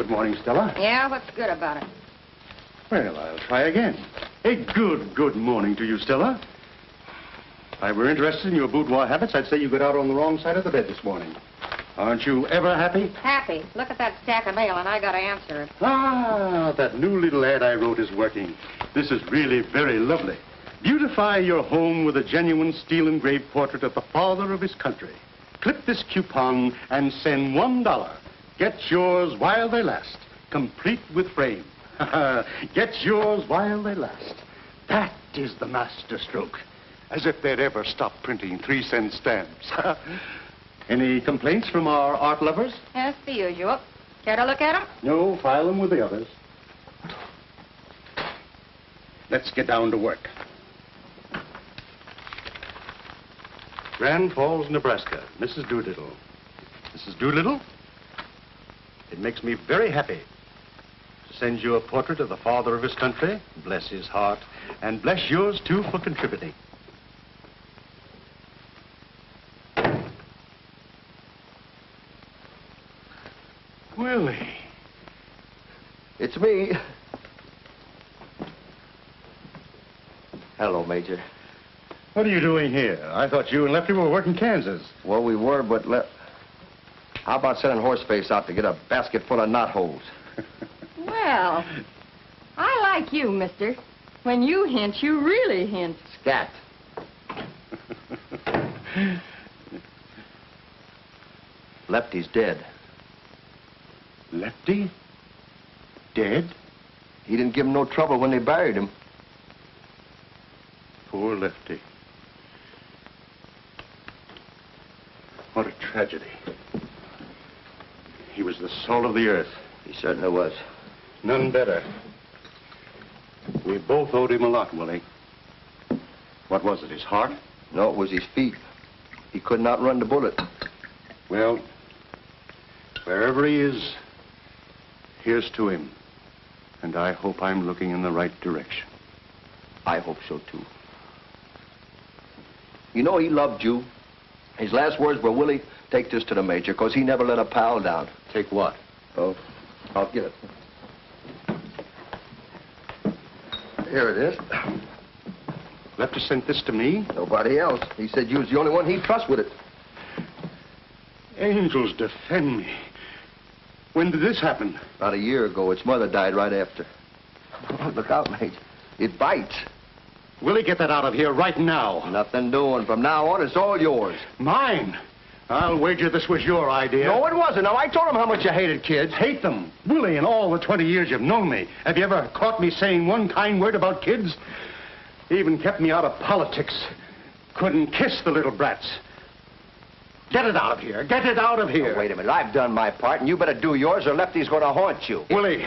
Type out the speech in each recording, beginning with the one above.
Good morning, Stella. Yeah, what's good about it? Well, I'll try again. A good morning to you, Stella. If I were interested in your boudoir habits, I'd say you got out on the wrong side of the bed this morning. Aren't you ever happy? Happy. Look at that stack of mail, and I gotta answer it. Ah, that new little ad I wrote is working. This is really very lovely. Beautify your home with a genuine steel-engraved portrait of the father of his country. Clip this coupon and send $1. Get yours while they last, complete with frame. Get yours while they last. That is the master stroke. As if they'd ever stop printing 3-cent stamps. Any complaints from our art lovers? Yes, the usual. Care to look at them? No, file them with the others. Let's get down to work. Grand Falls, Nebraska. Mrs. Doolittle. Mrs. Doolittle, it makes me very happy to send you a portrait of the father of his country. Bless his heart. And bless yours, too, for contributing. Willie. It's me. Hello, Major. What are you doing here? I thought you and Lefty were working Kansas. Well, we were, but how about sending Horseface out to get a basket full of knotholes? Well, I like you, mister. When you hint, you really hint. Scat. Lefty's dead. Lefty? Dead? He didn't give him no trouble when they buried him. Poor Lefty. What a tragedy. He was the salt of the earth. He certainly was. None better. We both owed him a lot, Willie. What was it, his heart? No, it was his feet. He could not run the bullet. Well, wherever he is, here's to him. And I hope I'm looking in the right direction. I hope so, too. You know, he loved you. His last words were, Willie, take this to the Major, because he never let a pal down. Take what? Oh, I'll get it. Here it is. Lefty sent this to me? Nobody else. He said you was the only one he'd trust with it. Angels defend me. When did this happen? About a year ago. Its mother died right after. Oh, look out, Major. It bites. Willie, get that out of here right now. Nothing doing. From now on, it's all yours. Mine? I'll wager this was your idea. No, it wasn't. Now, I told him how much you hated kids. Hate them? Willie, in all the 20 years you've known me, have you ever caught me saying one kind word about kids? Even kept me out of politics. Couldn't kiss the little brats. Get it out of here. Get it out of here. Oh, wait a minute. I've done my part, and you better do yours, or Lefty's going to haunt you. Willie,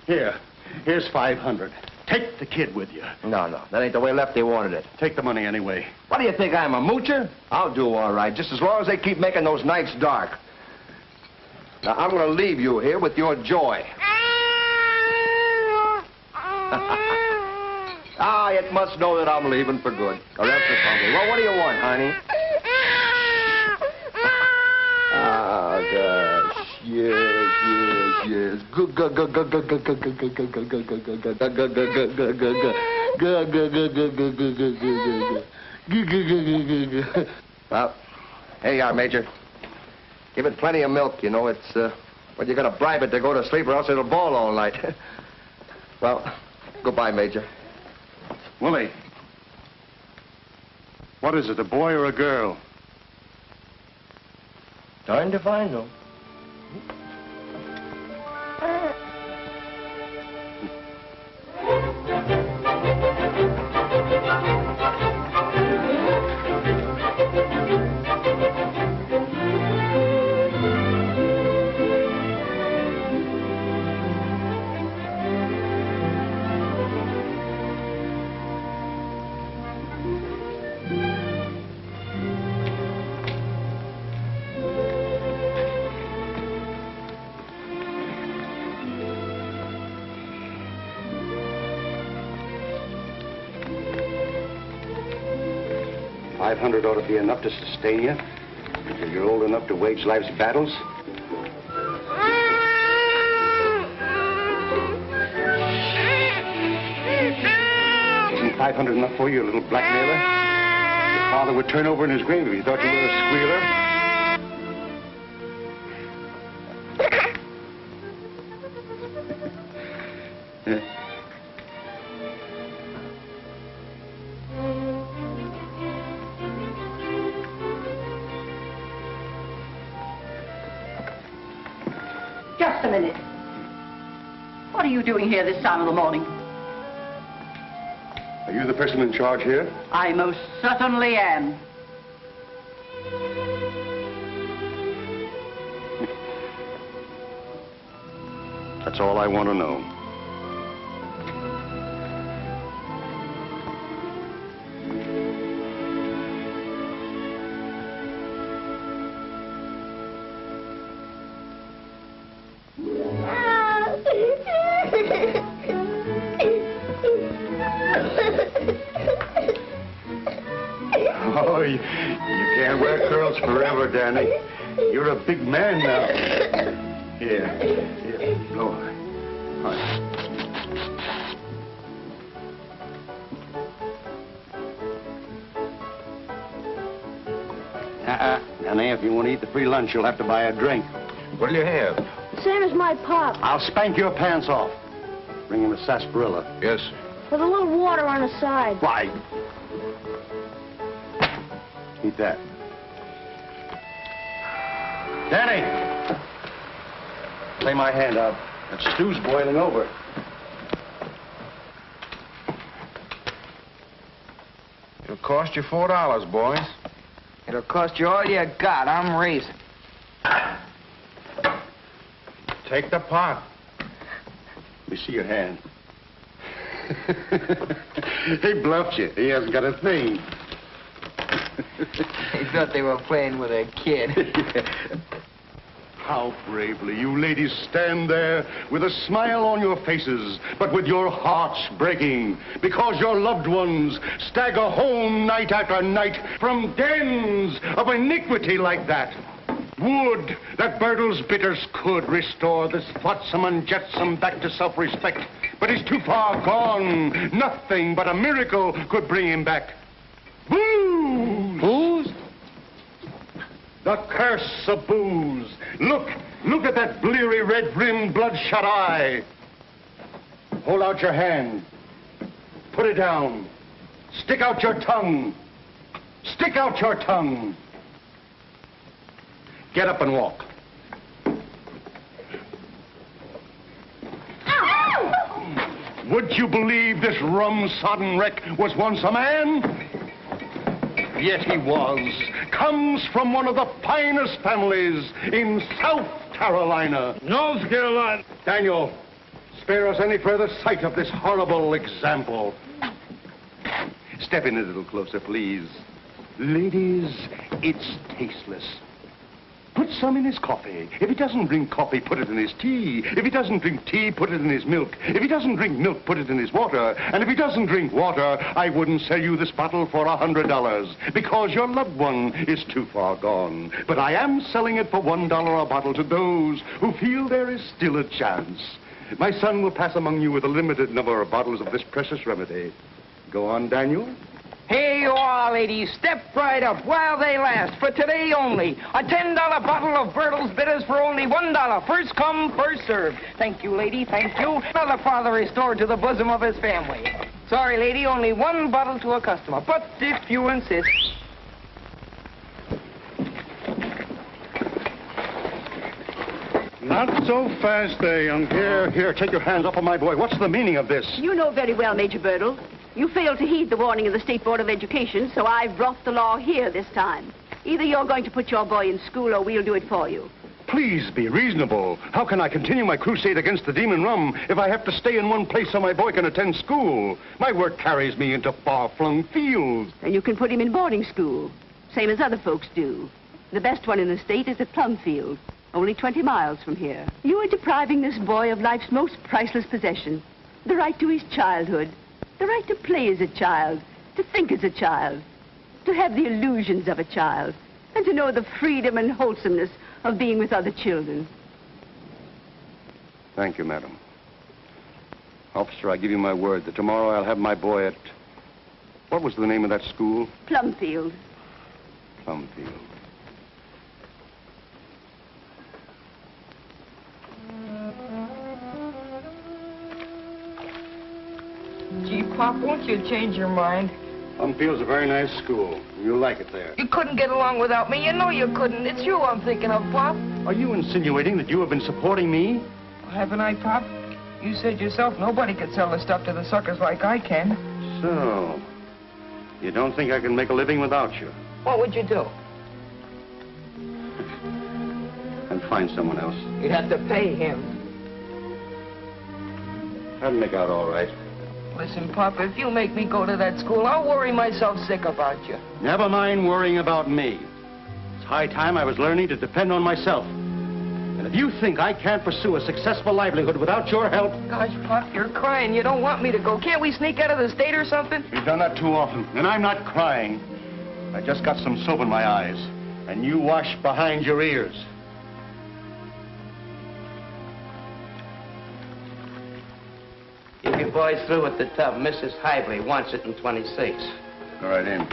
here's 500. Take the kid with you. No. That ain't the way Lefty wanted it. Take the money anyway. What do you think, I'm a moocher? I'll do all right, just as long as they keep making those nights dark. Now, I'm going to leave you here with your joy. Ah, it must know that I'm leaving for good. Or else it's hungry. Well, what do you want, honey? Ah, gosh. Yes. Good. Well, here you are, Major. Give it plenty of milk, you know. It's, well, you gotta bribe it to go to sleep or else it'll bawl all night. Well, goodbye, Major. Willie, what is it, a boy or a girl? Darned if I know. $500 ought to be enough to sustain you until you're old enough to wage life's battles. 500 enough for you, little blackmailer? Your father would turn over in his grave if he thought you were a squealer. Just a minute. What are you doing here this time of the morning? Are you the person in charge here? I most certainly am. That's all I want to know. Oh, you can't wear curls forever, Danny. You're a big man now. Here, blow on. All right. Danny, if you want to eat the free lunch, you'll have to buy a drink. What'll you have? Same as my pop, I'll spank your pants off. Bring him a sarsaparilla. Yes. with a little water on the side. Why? Eat that. Danny! Lay my hand out. That stew's boiling over. It'll cost you $4, boys. It'll cost you all you got. I'm raising. Take the pot. Let me see your hand. He bluffed you. He hasn't got a thing. He thought they were playing with a kid. How bravely you ladies stand there with a smile on your faces, but with your hearts breaking because your loved ones stagger home night after night from dens of iniquity like that. Would that Burdle's bitters could restore this flotsam and jetsam back to self-respect, but he's too far gone. Nothing but a miracle could bring him back. Booze! Booze? The curse of booze. Look at that bleary, red-rimmed, bloodshot eye. Hold out your hand. Put it down. Stick out your tongue. Stick out your tongue. Get up and walk. Would you believe this rum-sodden wreck was once a man? Yet he was. Comes from one of the finest families in South Carolina. North Carolina. Daniel, spare us any further sight of this horrible example. Step in a little closer, please. Ladies, it's tasteless. Put some in his coffee. If he doesn't drink coffee, put it in his tea. If he doesn't drink tea, put it in his milk. If he doesn't drink milk, put it in his water. And if he doesn't drink water, I wouldn't sell you this bottle for $100 because your loved one is too far gone. But I am selling it for $1 a bottle to those who feel there is still a chance. My son will pass among you with a limited number of bottles of this precious remedy. Go on, Daniel. Here you are, ladies. Step right up while they last. For today only. A $10 bottle of Burdle's bitters for only $1. First come, first served. Thank you, lady. Thank you. Another father restored to the bosom of his family. Sorry, lady. Only one bottle to a customer. But if you insist. Not so fast there, young. Here, take your hands off of my boy. What's the meaning of this? You know very well, Major Burdle. You failed to heed the warning of the State Board of Education, so I've brought the law here this time. Either you're going to put your boy in school or we'll do it for you. Please be reasonable. How can I continue my crusade against the demon rum if I have to stay in one place so my boy can attend school? My work carries me into far-flung fields. And you can put him in boarding school, same as other folks do. The best one in the state is at Plumfield, only 20 miles from here. You are depriving this boy of life's most priceless possession, the right to his childhood. The right to play as a child, to think as a child, to have the illusions of a child, and to know the freedom and wholesomeness of being with other children. Thank you, madam. Officer, I give you my word that tomorrow I'll have my boy at What was the name of that school? Plumfield. Plumfield. Gee, Pop, won't you change your mind? Plumfield's a very nice school. You'll like it there. You couldn't get along without me. You know you couldn't. It's you I'm thinking of, Pop. Are you insinuating that you have been supporting me? Haven't I, Pop? You said yourself nobody could sell the stuff to the suckers like I can. So, you don't think I can make a living without you? What would you do? And find someone else. You'd have to pay him. That'd make out all right. Listen, Pop, if you make me go to that school, I'll worry myself sick about you. Never mind worrying about me. It's high time I was learning to depend on myself. And if you think I can't pursue a successful livelihood without your help... Gosh, Pop, you're crying. You don't want me to go. Can't we sneak out of the state or something? You've done that too often, and I'm not crying. I just got some soap in my eyes, and you wash behind your ears. If you boys through with the tub, Mrs. Hively wants it in 26. Go right in.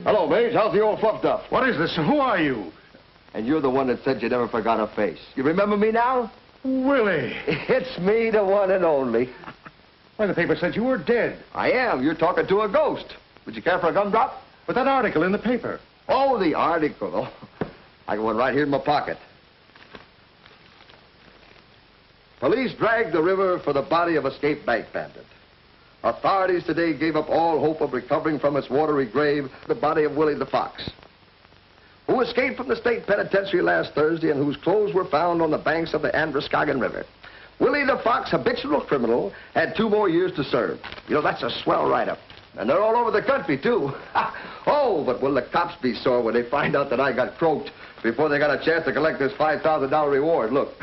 Hello, Mage. How's the old fluff duff? What is this? Who are you? And you're the one that said you never forgot her face. You remember me now? Willie. It's me, the one and only. Why, the paper said you were dead. I am. You're talking to a ghost. Would you care for a gumdrop? But that article in the paper. Oh, the article. Oh, I got one right here in my pocket. Police dragged the river for the body of escaped bank bandit. Authorities today gave up all hope of recovering from its watery grave the body of Willie the Fox, who escaped from the state penitentiary last Thursday and whose clothes were found on the banks of the Androscoggin River. Willie the Fox, habitual criminal, had 2 more years to serve. You know, that's a swell write-up. And they're all over the country, too. Oh, but will the cops be sore when they find out that I got croaked before they got a chance to collect this $5,000 reward. Look.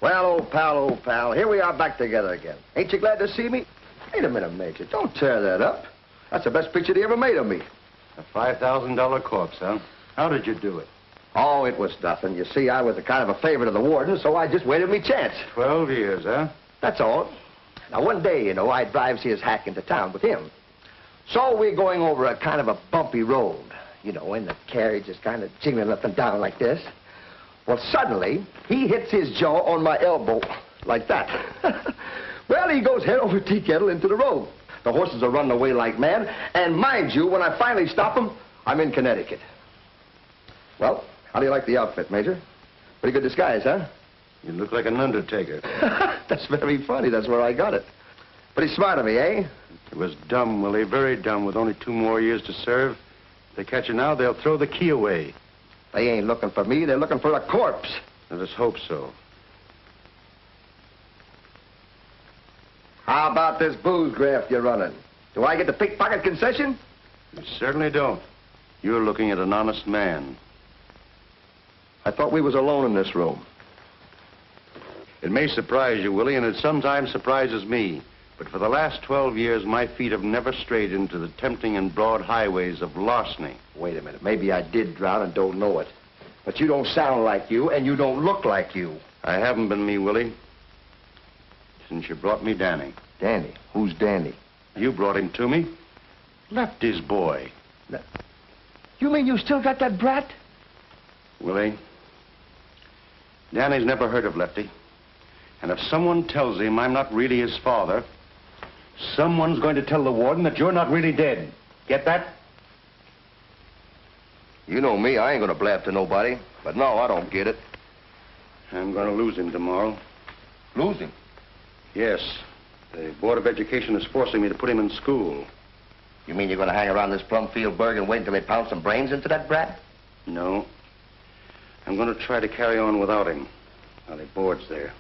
Well, old pal, here we are back together again. Ain't you glad to see me? Wait a minute, Major. Don't tear that up. That's the best picture they ever made of me. A $5,000 corpse, huh? How did you do it? Oh, it was nothing. You see, I was a kind of a favorite of the warden, so I just waited me chance. 12 years, huh? That's all. Now, one day, you know, I drives his hack into town with him. So we're going over a kind of a bumpy road, you know, and the carriage is kind of jiggling up and down like this. Well, suddenly, he hits his jaw on my elbow, like that. Well, he goes head over tea kettle into the road. The horses are running away like mad, and mind you, when I finally stop them, I'm in Connecticut. Well, how do you like the outfit, Major? Pretty good disguise, huh? You look like an undertaker. That's very funny. That's where I got it. Pretty smart of me, eh? It was dumb, Willie, very dumb, with only 2 more years to serve. If they catch you now, they'll throw the key away. They ain't looking for me. They're looking for a corpse. Let us hope so. How about this booze graft you're running? Do I get the pickpocket concession? You certainly don't. You're looking at an honest man. I thought we was alone in this room. It may surprise you, Willie, and it sometimes surprises me. But for the last 12 years, my feet have never strayed into the tempting and broad highways of larceny. Wait a minute. Maybe I did drown and don't know it. But you don't sound like you, and you don't look like you. I haven't been me, Willie, since you brought me Danny. Danny? Who's Danny? You brought him to me. Lefty's boy. You mean you still got that brat? Willie, Danny's never heard of Lefty. And if someone tells him I'm not really his father, someone's going to tell the warden that you're not really dead. Get that? You know me. I ain't gonna blab to nobody. But no, I don't get it. I'm going to lose him tomorrow. Lose him? Yes. The Board of Education is forcing me to put him in school. You mean you're gonna hang around this Plumfield burg and wait until they pound some brains into that brat? No. I'm going to try to carry on without him while he boards there.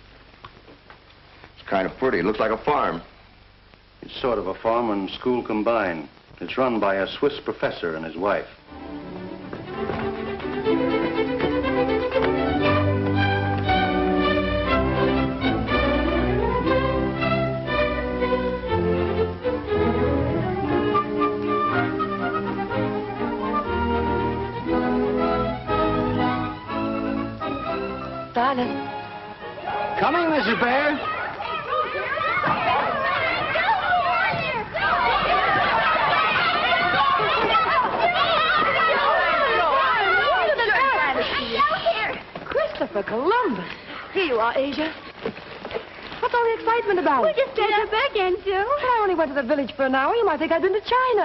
It's kind of pretty. It looks like a farm. It's sort of a farm and school combined. It's run by a Swiss professor and his wife. Silas. Coming, Mrs. Bhaer. Christopher Columbus. Here you are, Asia. What's all the excitement about? We just got back again, Sue. I only went to the village for an hour. You might think I'd been to China.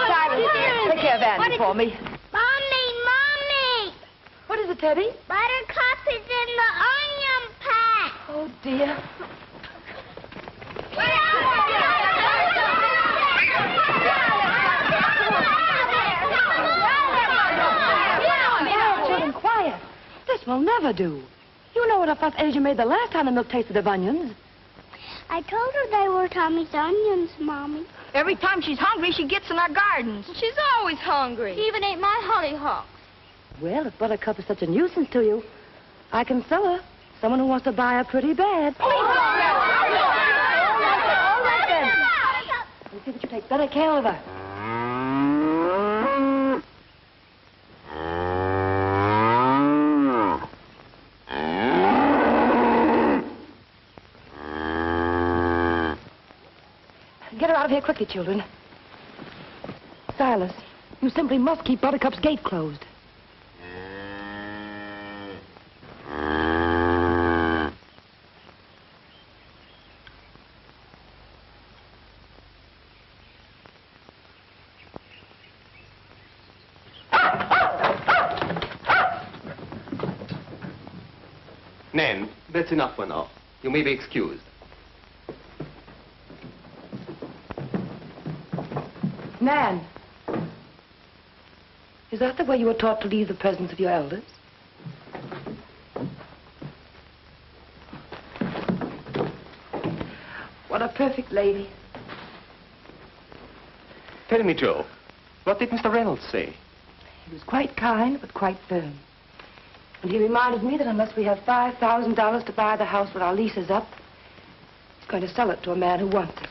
Silas, take care of Andy for me. Mommy! What is it, Teddy? Buttercup is in the onion pack. Oh, dear. Children, quiet. This will never do. You know what a fuss Asia made the last time the milk tasted of onions. I told her they were Tommy's onions, Mommy. Every time she's hungry, she gets in our gardens. She's always hungry. She even ate my hollyhocks. Well, if Buttercup is such a nuisance to you, I can sell her. Someone who wants to buy her pretty bad. All right, then. You see that you take better care of her. Get her out of here quickly, children. Silas, you simply must keep Buttercup's gate closed. Nan, that's enough for now. You may be excused. Nan, is that the way you were taught to leave the presence of your elders? What a perfect lady. Tell me, Joe, what did Mr. Reynolds say? He was quite kind, but quite firm. And he reminded me that unless we have $5,000 to buy the house when our lease is up, he's going to sell it to a man who wants it.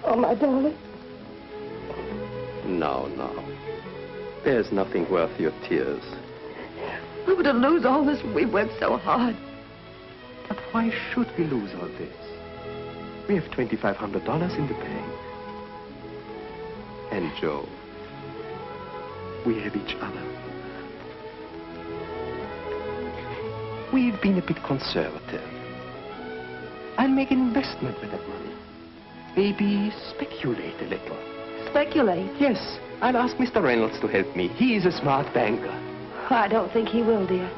Oh, my darling. No. There's nothing worth your tears. We were to lose all this when we worked so hard. But why should we lose all this? We have $2,500 in the bank. And Joe, we have each other. We've been a bit conservative. I'll make an investment with that money. Maybe speculate a little. Speculate? Yes, I'll ask Mr. Reynolds to help me. He is a smart banker. I don't think he will, dear.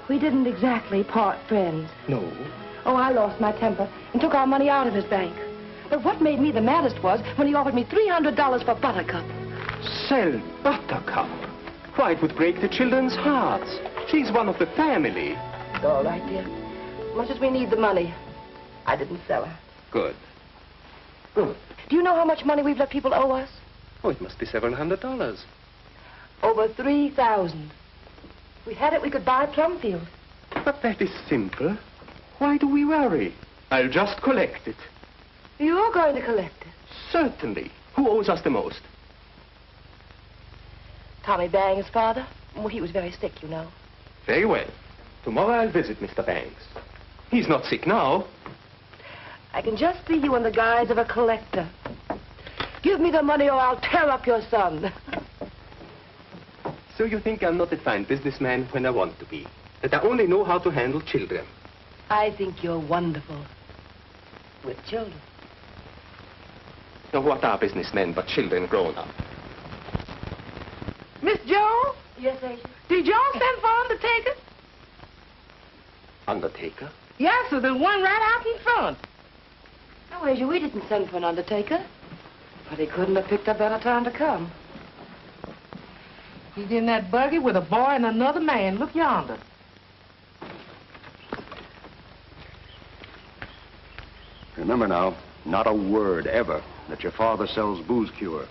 We didn't exactly part friends. No. Oh, I lost my temper and took our money out of his bank. But what made me the maddest was when he offered me $300 for Buttercup. Sell Buttercup? Why, it would break the children's hearts. She's one of the family. It's all right, dear. As much as we need the money, I didn't sell her. Good. Good. Do you know how much money we've let people owe us? Oh, it must be several $100s. Over 3,000. If we had it, we could buy Plumfield. But that is simple. Why do we worry? I'll just collect it. You're going to collect it? Certainly. Who owes us the most? Tommy Bang's father. Well, he was very sick, you know. Very well. Tomorrow I'll visit Mr. Banks. He's not sick now. I can just see you in the guise of a collector. Give me the money or I'll tear up your son. So you think I'm not a fine businessman when I want to be? That I only know how to handle children? I think you're wonderful. With children. Now, what are businessmen but children grown up? Miss Joe? Yes, Asia? Did y'all send for undertaker? Undertaker? Yes, sir. There's one right out in front. No, Asia, we didn't send for an undertaker. But he couldn't have picked a better time to come. He's in that buggy with a boy and another man. Look yonder. Remember now, not a word ever that your father sells booze cure.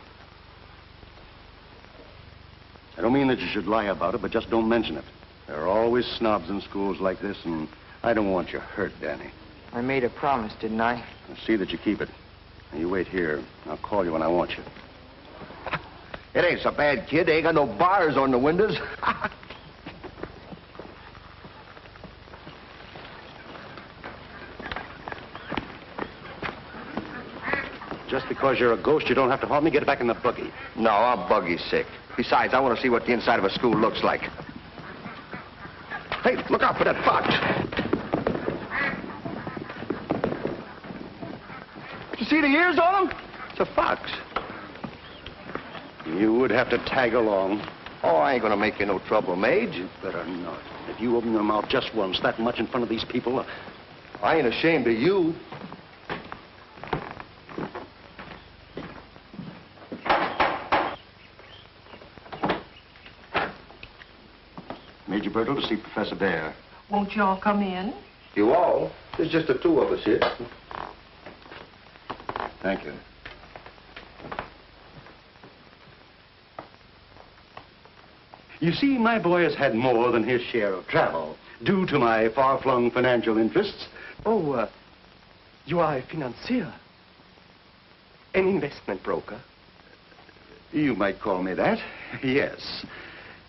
I don't mean that you should lie about it, but just don't mention it. There are always snobs in schools like this, and I don't want you hurt, Danny. I made a promise, didn't I? I'll see that you keep it. Now, you wait here. I'll call you when I want you. It ain't so bad, kid. They ain't got no bars on the windows. Just because you're a ghost, you don't have to haunt me. Get back in the buggy. No, I'm buggy sick. Besides, I want to see what the inside of a school looks like. Hey, look out for that fox. You see the ears on him? It's a fox. You would have to tag along. Oh, I ain't gonna make you no trouble, Mage. You better not. If you open your mouth just once, that much in front of these people... I ain't ashamed of you. Major Burdle to see Professor Bhaer. Won't you all come in? You all? There's just the two of us here. Thank you. You see, my boy has had more than his share of travel, due to my far-flung financial interests. Oh, you are a financier. An investment broker. You might call me that, yes.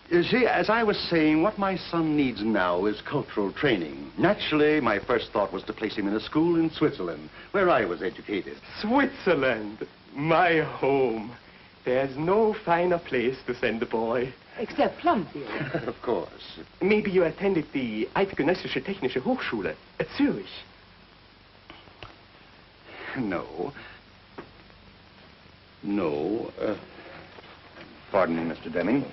You see, as I was saying, what my son needs now is cultural training. Naturally, my first thought was to place him in a school in Switzerland, where I was educated. Switzerland, my home. There's no finer place to send a boy. Except Plumfield. Of course. Maybe you attended the Eidgenössische Technische Hochschule at Zurich. No. No. Pardon me, Mr. Deming.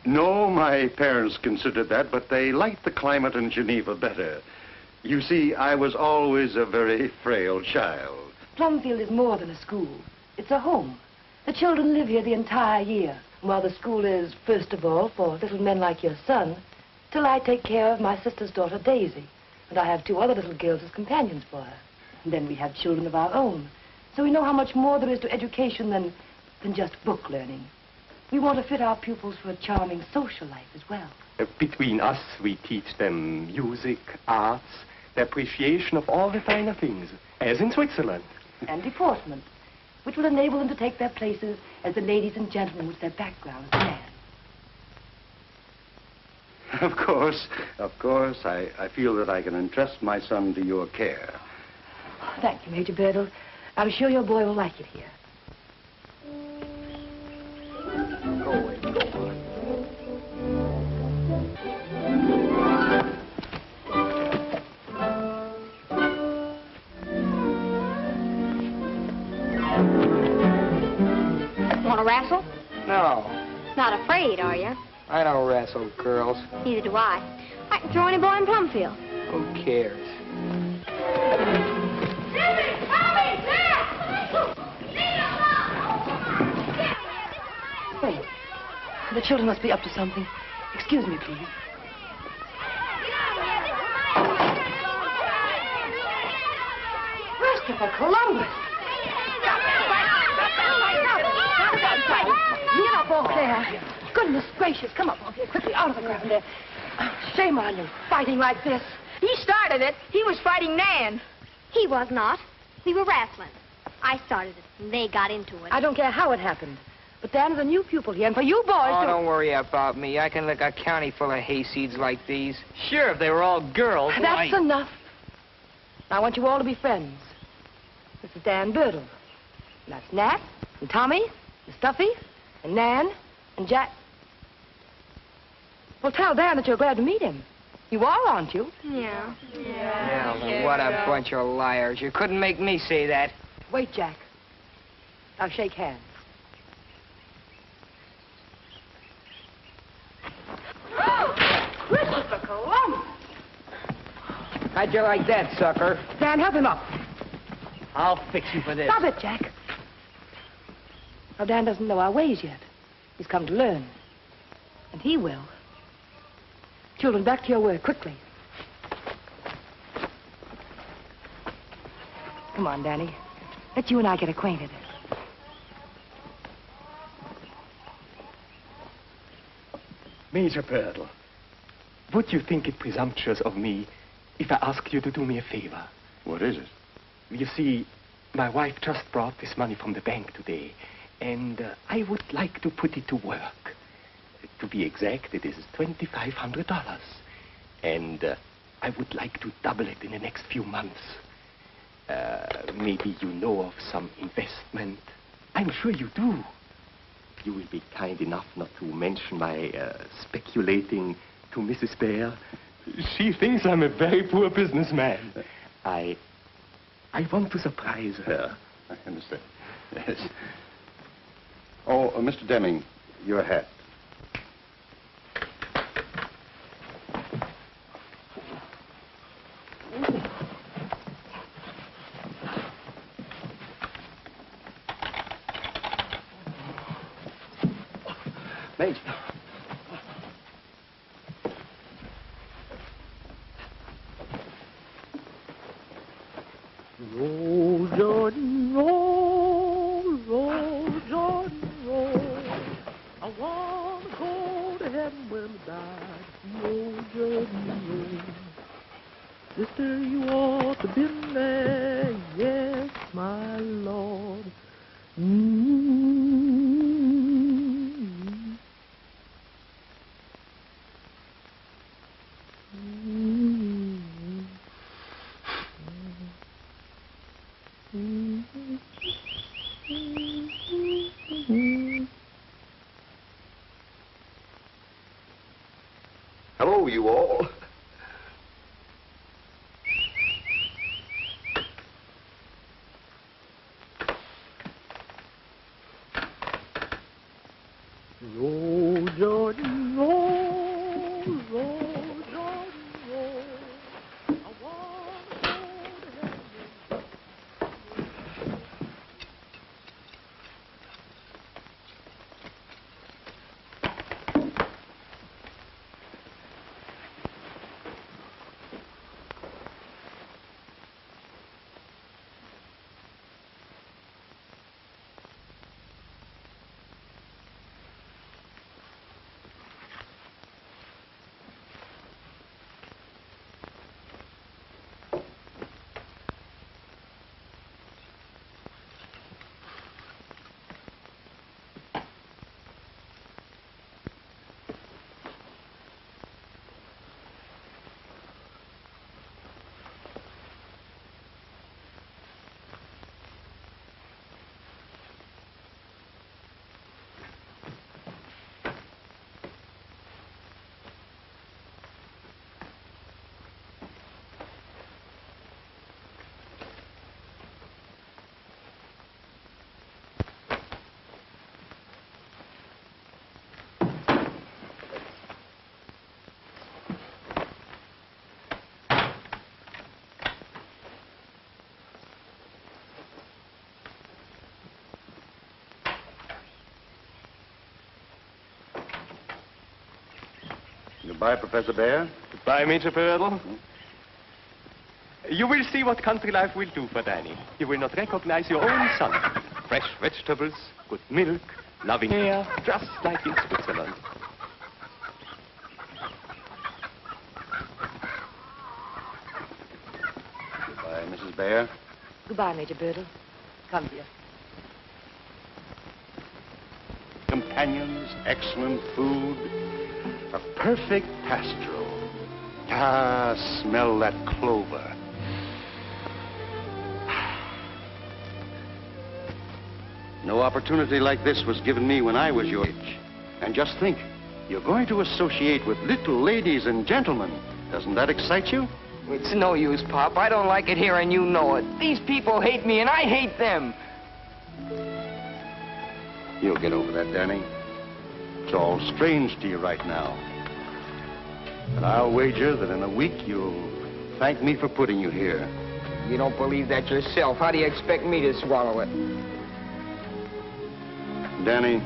No, my parents considered that, but they liked the climate in Geneva better. You see, I was always a very frail child. Plumfield is more than a school. It's a home. The children live here the entire year, while the school is, first of all, for little men like your son, till I take care of my sister's daughter, Daisy. And I have two other little girls as companions for her. And then we have children of our own. So we know how much more there is to education than just book learning. We want to fit our pupils for a charming social life as well. Between us, we teach them music, arts, the appreciation of all the finer things, as in Switzerland. And deportment, which will enable them to take their places as the ladies and gentlemen which their backgrounds demand. Of course. I feel that I can entrust my son to your care. Thank you, Major Burdle. I'm sure your boy will like it here. Want to wrestle? No, Not afraid, are you? I don't wrestle girls. Neither do I. I can throw any boy in Plumfield. Who cares? Hey, the children must be up to something. Excuse me, please. Christopher Columbus! Get up off there. Goodness gracious, come up off here quickly, out of the ground there. Shame on you, fighting like this. He started it. He was fighting Nan. He was not. We were wrestling. I started it, and they got into it. I don't care how it happened. But Dan is a new pupil here, and for you boys Oh, don't worry about me. I can lick a county full of hayseeds like these. Sure, if they were all girls. That's enough. I want you all to be friends. This is Dan Burdle. And that's Nat, and Tommy, and Stuffy, and Nan, and Jack. Well, tell Dan that you're glad to meet him. You are, aren't you? Yeah. Yeah, what a bunch of liars. You couldn't make me say that. Wait, Jack. Now shake hands. Christopher Columbus! How'd you like that, sucker? Dan, help him up. I'll fix you for this. Stop it, Jack. Now, Dan doesn't know our ways yet. He's come to learn. And he will. Children, back to your work, quickly. Come on, Danny. Let you and I get acquainted. Major Burdle, would you think it presumptuous of me if I asked you to do me a favor? What is it? You see, my wife just brought this money from the bank today, And I would like to put it to work. To be exact, it is $2,500. And I would like to double it in the next few months. Maybe you know of some investment. I'm sure you do. You will be kind enough not to mention my speculating to Mrs. Bhaer. She thinks I'm a very poor businessman. I want to surprise her. I understand. Yes. Oh, Mr. Deming, your hat. Major. Roll, Jordan, roll, roll, Jordan, roll. I want to go to heaven when I die. Roll, Jordan, roll. Sister, you ought to been there, yes, my Lord. Hello, you all. Roll, Jordan, roll, roll, Jordan, roll. I want to go to heaven. Goodbye, Professor Bhaer. Goodbye, Major Burdle. You will see what country life will do for Danny. You will not recognize your own son. Fresh vegetables, good milk, loving air, just like in Switzerland. Goodbye, Mrs. Bhaer. Goodbye, Major Burdle. Come, dear. Companions, excellent food, a perfect pastoral. Ah, smell that clover. No opportunity like this was given me when I was your age. And just think, you're going to associate with little ladies and gentlemen. Doesn't that excite you? It's no use, Pop. I don't like it here, and you know it. These people hate me, and I hate them. You'll get over that, Danny. It's all strange to you right now. But I'll wager that in a week you'll thank me for putting you here. You don't believe that yourself. How do you expect me to swallow it? Danny,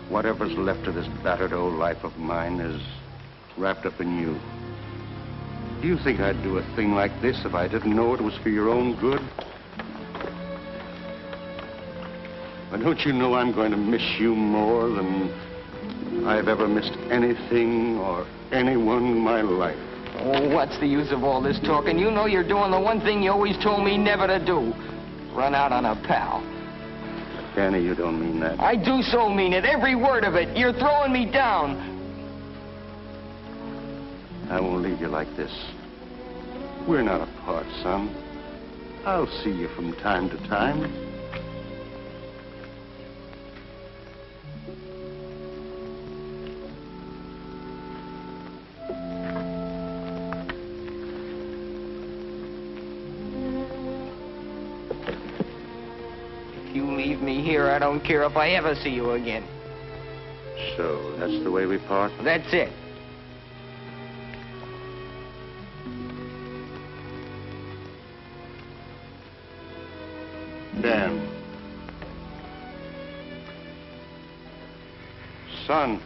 whatever's left of this battered old life of mine is wrapped up in you. Do you think I'd do a thing like this if I didn't know it was for your own good? But don't you know I'm going to miss you more than I've ever missed anything or anyone in my life? Oh, what's the use of all this talking? You know you're doing the one thing you always told me never to do. Run out on a pal. Danny, you don't mean that. I do so mean it, every word of it. You're throwing me down. I won't leave you like this. We're not apart, son. I'll see you from time to time. If you leave me here, I don't care if I ever see you again. So, that's the way we part? That's it. Dan. Son.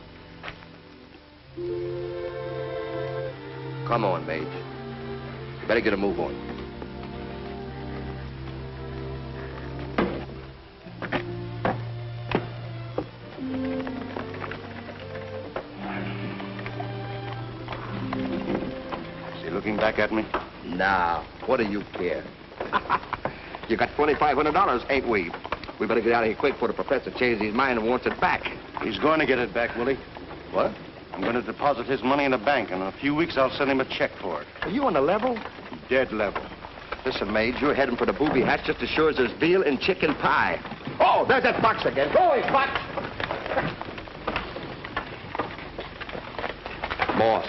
Come on, Mage. You better get a move on. Is he looking back at me? Nah, what do you care? You got $2,500, ain't we? We better get out of here quick before the professor changes his mind and wants it back. He's going to get it back, Willie. What? I'm going to deposit his money in a bank, and in a few weeks I'll send him a check for it. Are you on the level? Dead level. Listen, Mage, you're heading for the booby hatch just as sure as there's veal and chicken pie. Oh, there's that fox again. Go away, fox! Boss.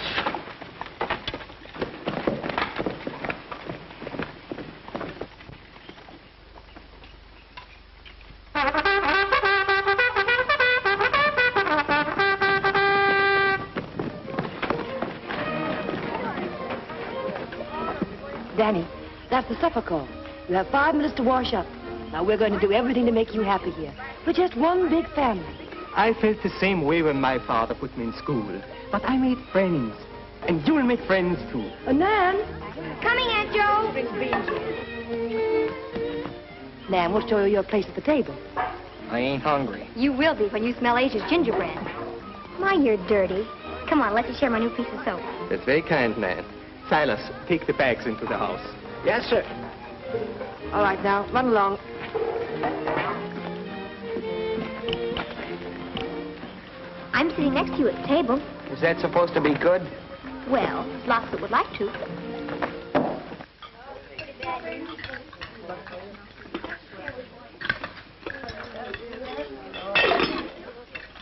Danny, that's the supper call. You have 5 minutes to wash up. Now, we're going to do everything to make you happy here. We're just one big family. I felt the same way when my father put me in school. But I made friends. And you'll make friends, too. Nan? Coming, Aunt Joe. Nan, we'll show you your place at the table. I ain't hungry. You will be when you smell Asia's gingerbread. My, you're dirty. Come on, let you share my new piece of soap. That's very kind, man. Silas, take the bags into the house. Yes, sir. All right, now, run along. I'm sitting next to you at the table. Is that supposed to be good? Well, lots that would like to.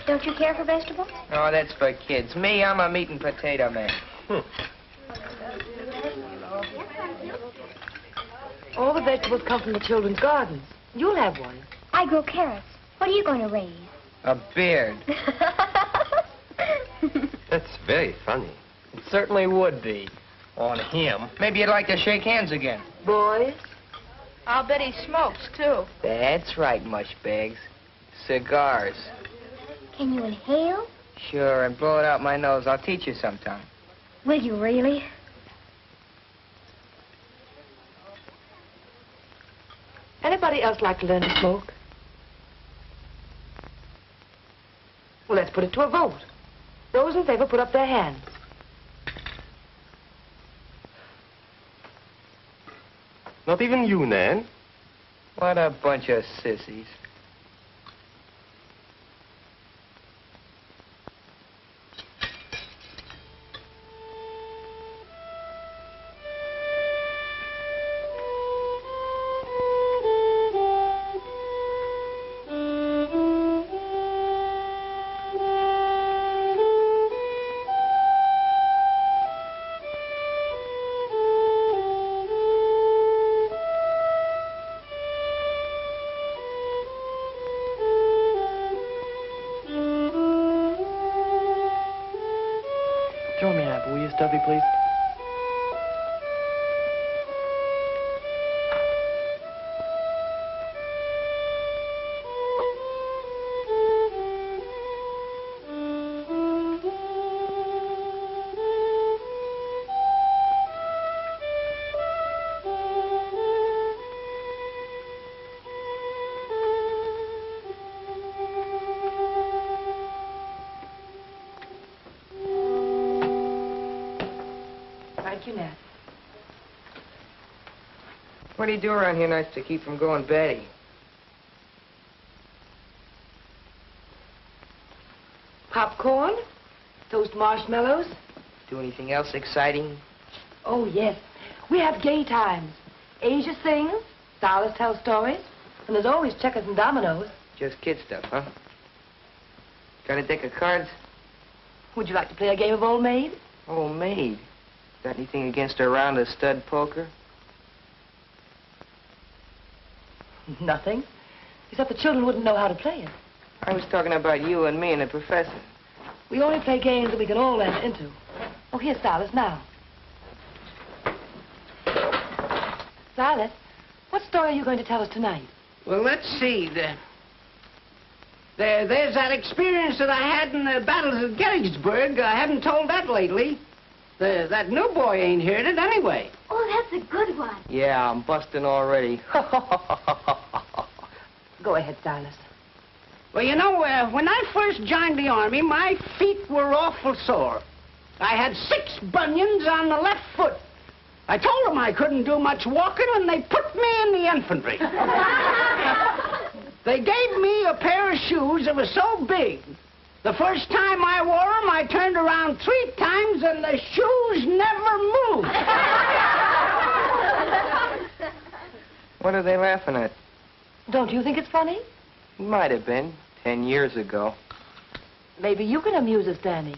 Don't you care for vegetables? Oh, that's for kids. Me, I'm a meat and potato man. All the vegetables come from the children's gardens. You'll have one. I grow carrots. What are you going to raise? A beard. That's very funny. It certainly would be. On him. Maybe you'd like to shake hands again. Boys? I'll bet he smokes, too. That's right, mushbags. Cigars. Can you inhale? Sure, and blow it out my nose. I'll teach you sometime. Will you really? Anybody else like to learn to smoke? Well, let's put it to a vote. Those in favor put up their hands. Not even you, Nan. What a bunch of sissies. Throw me an apple, will you, Stuffy, please? Thank you, Nat. What do you do around here nights to keep from going batty? Popcorn, toast marshmallows. Do anything else exciting? Oh, yes. We have gay times. Asia sings, Silas tells stories, and there's always checkers and dominoes. Just kid stuff, huh? Got a deck of cards? Would you like to play a game of Old Maid? Old Maid? Got anything against a round of stud poker? Nothing. Except the children wouldn't know how to play it. I was talking about you and me and the professor. We only play games that we can all enter into. Oh, here's Silas now. Silas, what story are you going to tell us tonight? Well, let's see. There's that experience that I had in the battles of Gettysburg. I haven't told that lately. That new boy ain't heard it anyway. Oh, that's a good one. Yeah, I'm busting already. Go ahead, Silas. Well, you know, when I first joined the Army, my feet were awful sore. I had 6 bunions on the left foot. I told them I couldn't do much walking, and they put me in the infantry. They gave me a pair of shoes that were so big. The first time I wore them, I turned around 3 times, and the shoes never moved. What are they laughing at? Don't you think it's funny? Might have been 10 years ago. Maybe you can amuse us, Danny.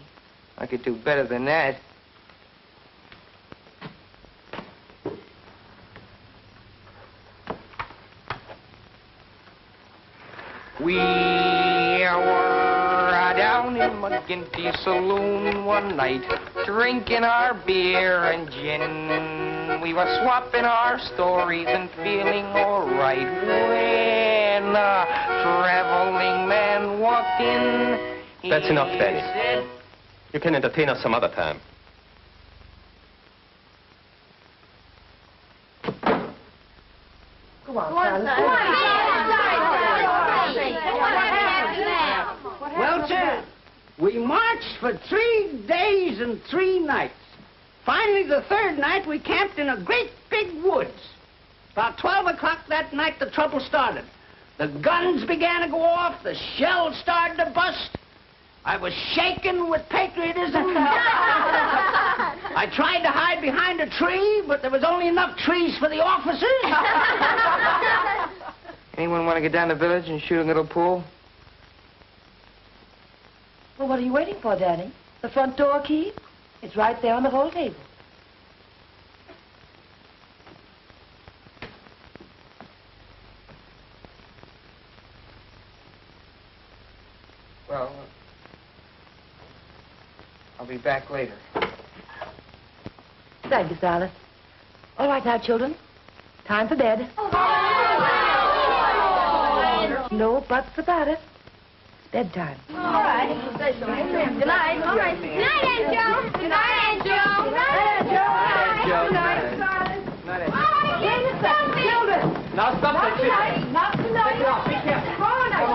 I could do better than that. We were down in McGinty Saloon one night, drinking our beer and gin. We were swapping our stories and feeling all right when a traveling man walked in. That's enough, Daddy. You can entertain us some other time. Go on, Silas. Well, sir, we marched for 3 days and 3 nights. Finally, the 3rd night, we camped in a great big woods. About 12 o'clock that night, the trouble started. The guns began to go off. The shells started to bust. I was shaking with patriotism. I tried to hide behind a tree, but there was only enough trees for the officers. Anyone want to get down the village and shoot a little pool? Well, what are you waiting for, Danny? The front door key? It's right there on the hall table. Well, I'll be back later. Thank you, Silas. All right now, children. Time for bed. No buts about it. It's bedtime. All right. Good night. All right. Good night, Aunt Joe. Good night, Aunt Joe. Good night, Aunt Joe. Good night, Silas. Children. Now stop that shit. Not tonight. Take it off. Be careful. Go on now.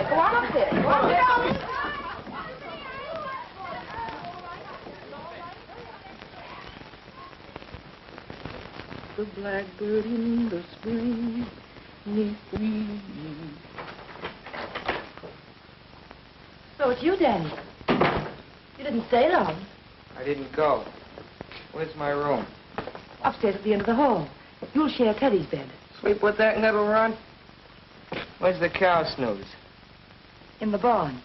Go on upstairs. Go on upstairs. The blackbird in the spring neath the leaves. So it's you, Danny. You didn't stay long. I didn't go. Where's my room? Upstairs at the end of the hall. You'll share Teddy's bed. Sleep with that little runt? Where's the cow snooze? In the barn.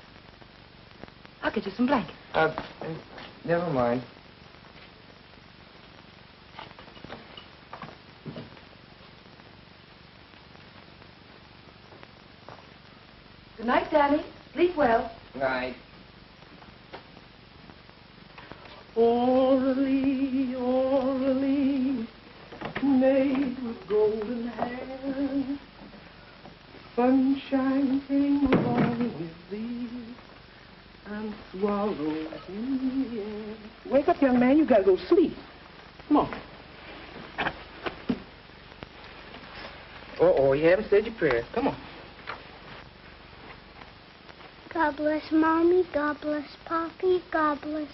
I'll get you some blankets. Never mind. Good night, Danny. Sleep well. Night. Orally, orally, maid with golden hair, sunshine came along with thee and swallowed in the air. Wake up, young man. You gotta go sleep. Come on. Uh-oh, you haven't said your prayers. Come on. God bless Mommy, God bless Poppy, God bless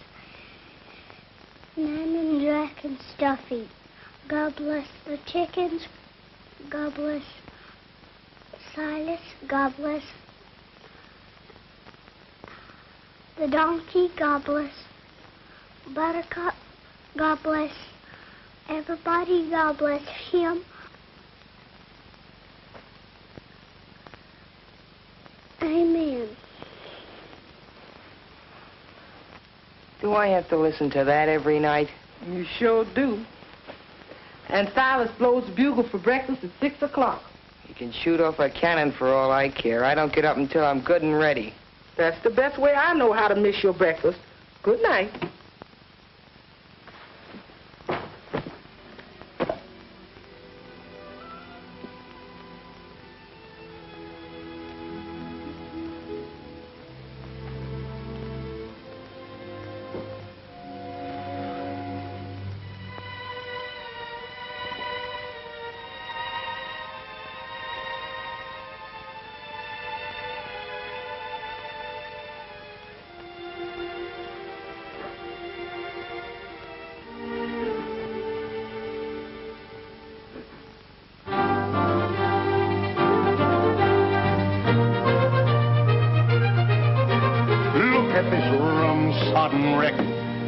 Nan and Jack and Stuffy. God bless the chickens, God bless Silas, God bless The donkey, God bless. Buttercup, God bless. Everybody, God bless him. Amen. Do I have to listen to that every night? You sure do. And Silas blows the bugle for breakfast at 6 o'clock. You can shoot off a cannon for all I care. I don't get up until I'm good and ready. That's the best way I know how to miss your breakfast. Good night.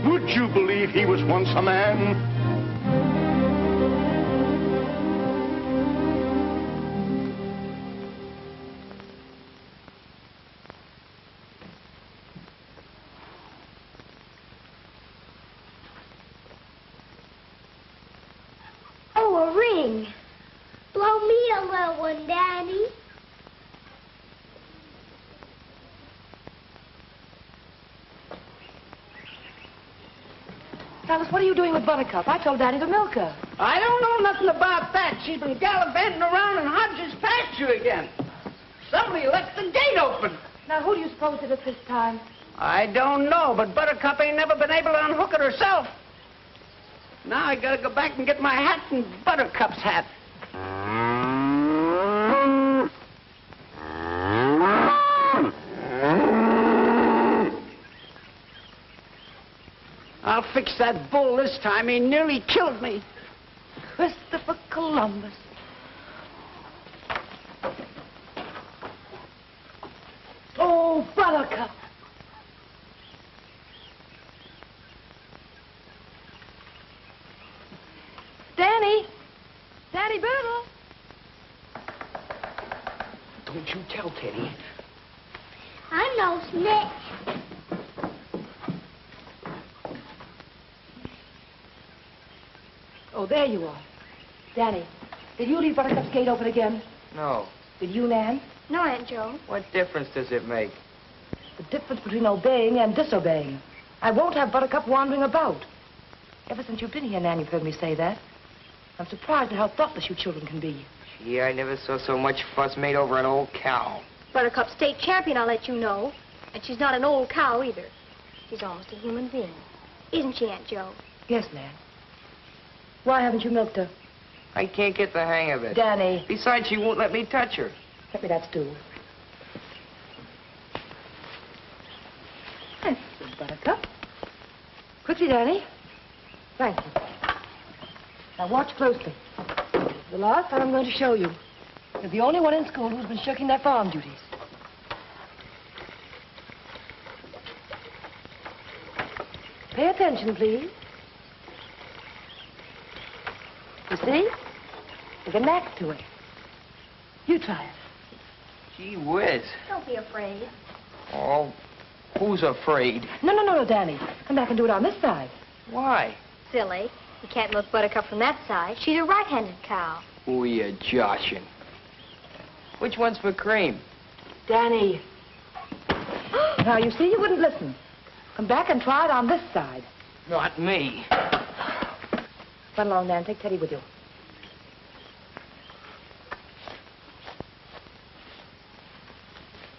Would you believe he was once a man? Oh, a ring. Blow me a little one, Daddy. Silas, what are you doing with Buttercup? I told Daddy to milk her. I don't know nothing about that. She's been gallivanting around in Hodges' pasture again. Somebody left the gate open. Now, who do you suppose did it this time? I don't know, but Buttercup ain't never been able to unhook it herself. Now I gotta go back and get my hat and Buttercup's hat. I'll fix that bull this time. He nearly killed me. Christopher Columbus. Oh, Buttercup. Danny. Daddy Burdle. Don't you tell Teddy. I'm no snitch. Oh, there you are. Danny, did you leave Buttercup's gate open again? No. Did you, Nan? No, Aunt Joe. What difference does it make? The difference between obeying and disobeying. I won't have Buttercup wandering about. Ever since you've been here, Nan, you've heard me say that. I'm surprised at how thoughtless you children can be. Gee, I never saw so much fuss made over an old cow. Buttercup's state champion, I'll let you know. And she's not an old cow, either. She's almost a human being. Isn't she, Aunt Joe? Yes, Nan. Why haven't you milked her? I can't get the hang of it. Danny. Besides, she won't let me touch her. Get me that stool. That's good, Buttercup. Quickly, Danny. Thank you. Now, watch closely. The last time I'm going to show you. You're the only one in school who's been shirking their farm duties. Pay attention, please. You see? There's a knack to it. You try it. Gee whiz. Don't be afraid. Oh, who's afraid? No, Danny. Come back and do it on this side. Why? Silly. You can't milk Buttercup from that side. She's a right-handed cow. Who are you joshing? Which one's for cream? Danny. Now, you see, you wouldn't listen. Come back and try it on this side. Not me. Run along, Nan. Take Teddy with you.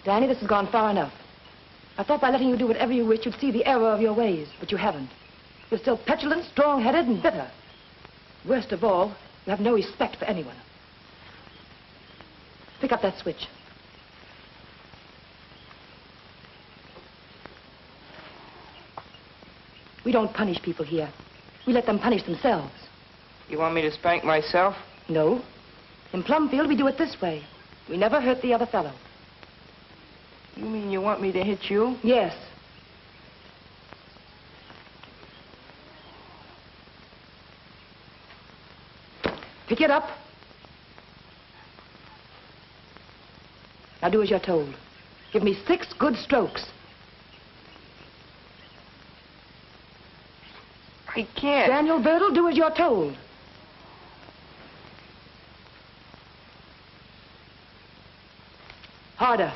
Danny, this has gone far enough. I thought by letting you do whatever you wish, you'd see the error of your ways, but you haven't. You're still petulant, strong-headed, and bitter. Worst of all, you have no respect for anyone. Pick up that switch. We don't punish people here. We let them punish themselves. You want me to spank myself? No. In Plumfield, we do it this way. We never hurt the other fellow. You mean you want me to hit you? Yes. Pick it up. Now do as you're told. Give me 6 good strokes. I can't. Daniel Burdle, do as you're told. Harder.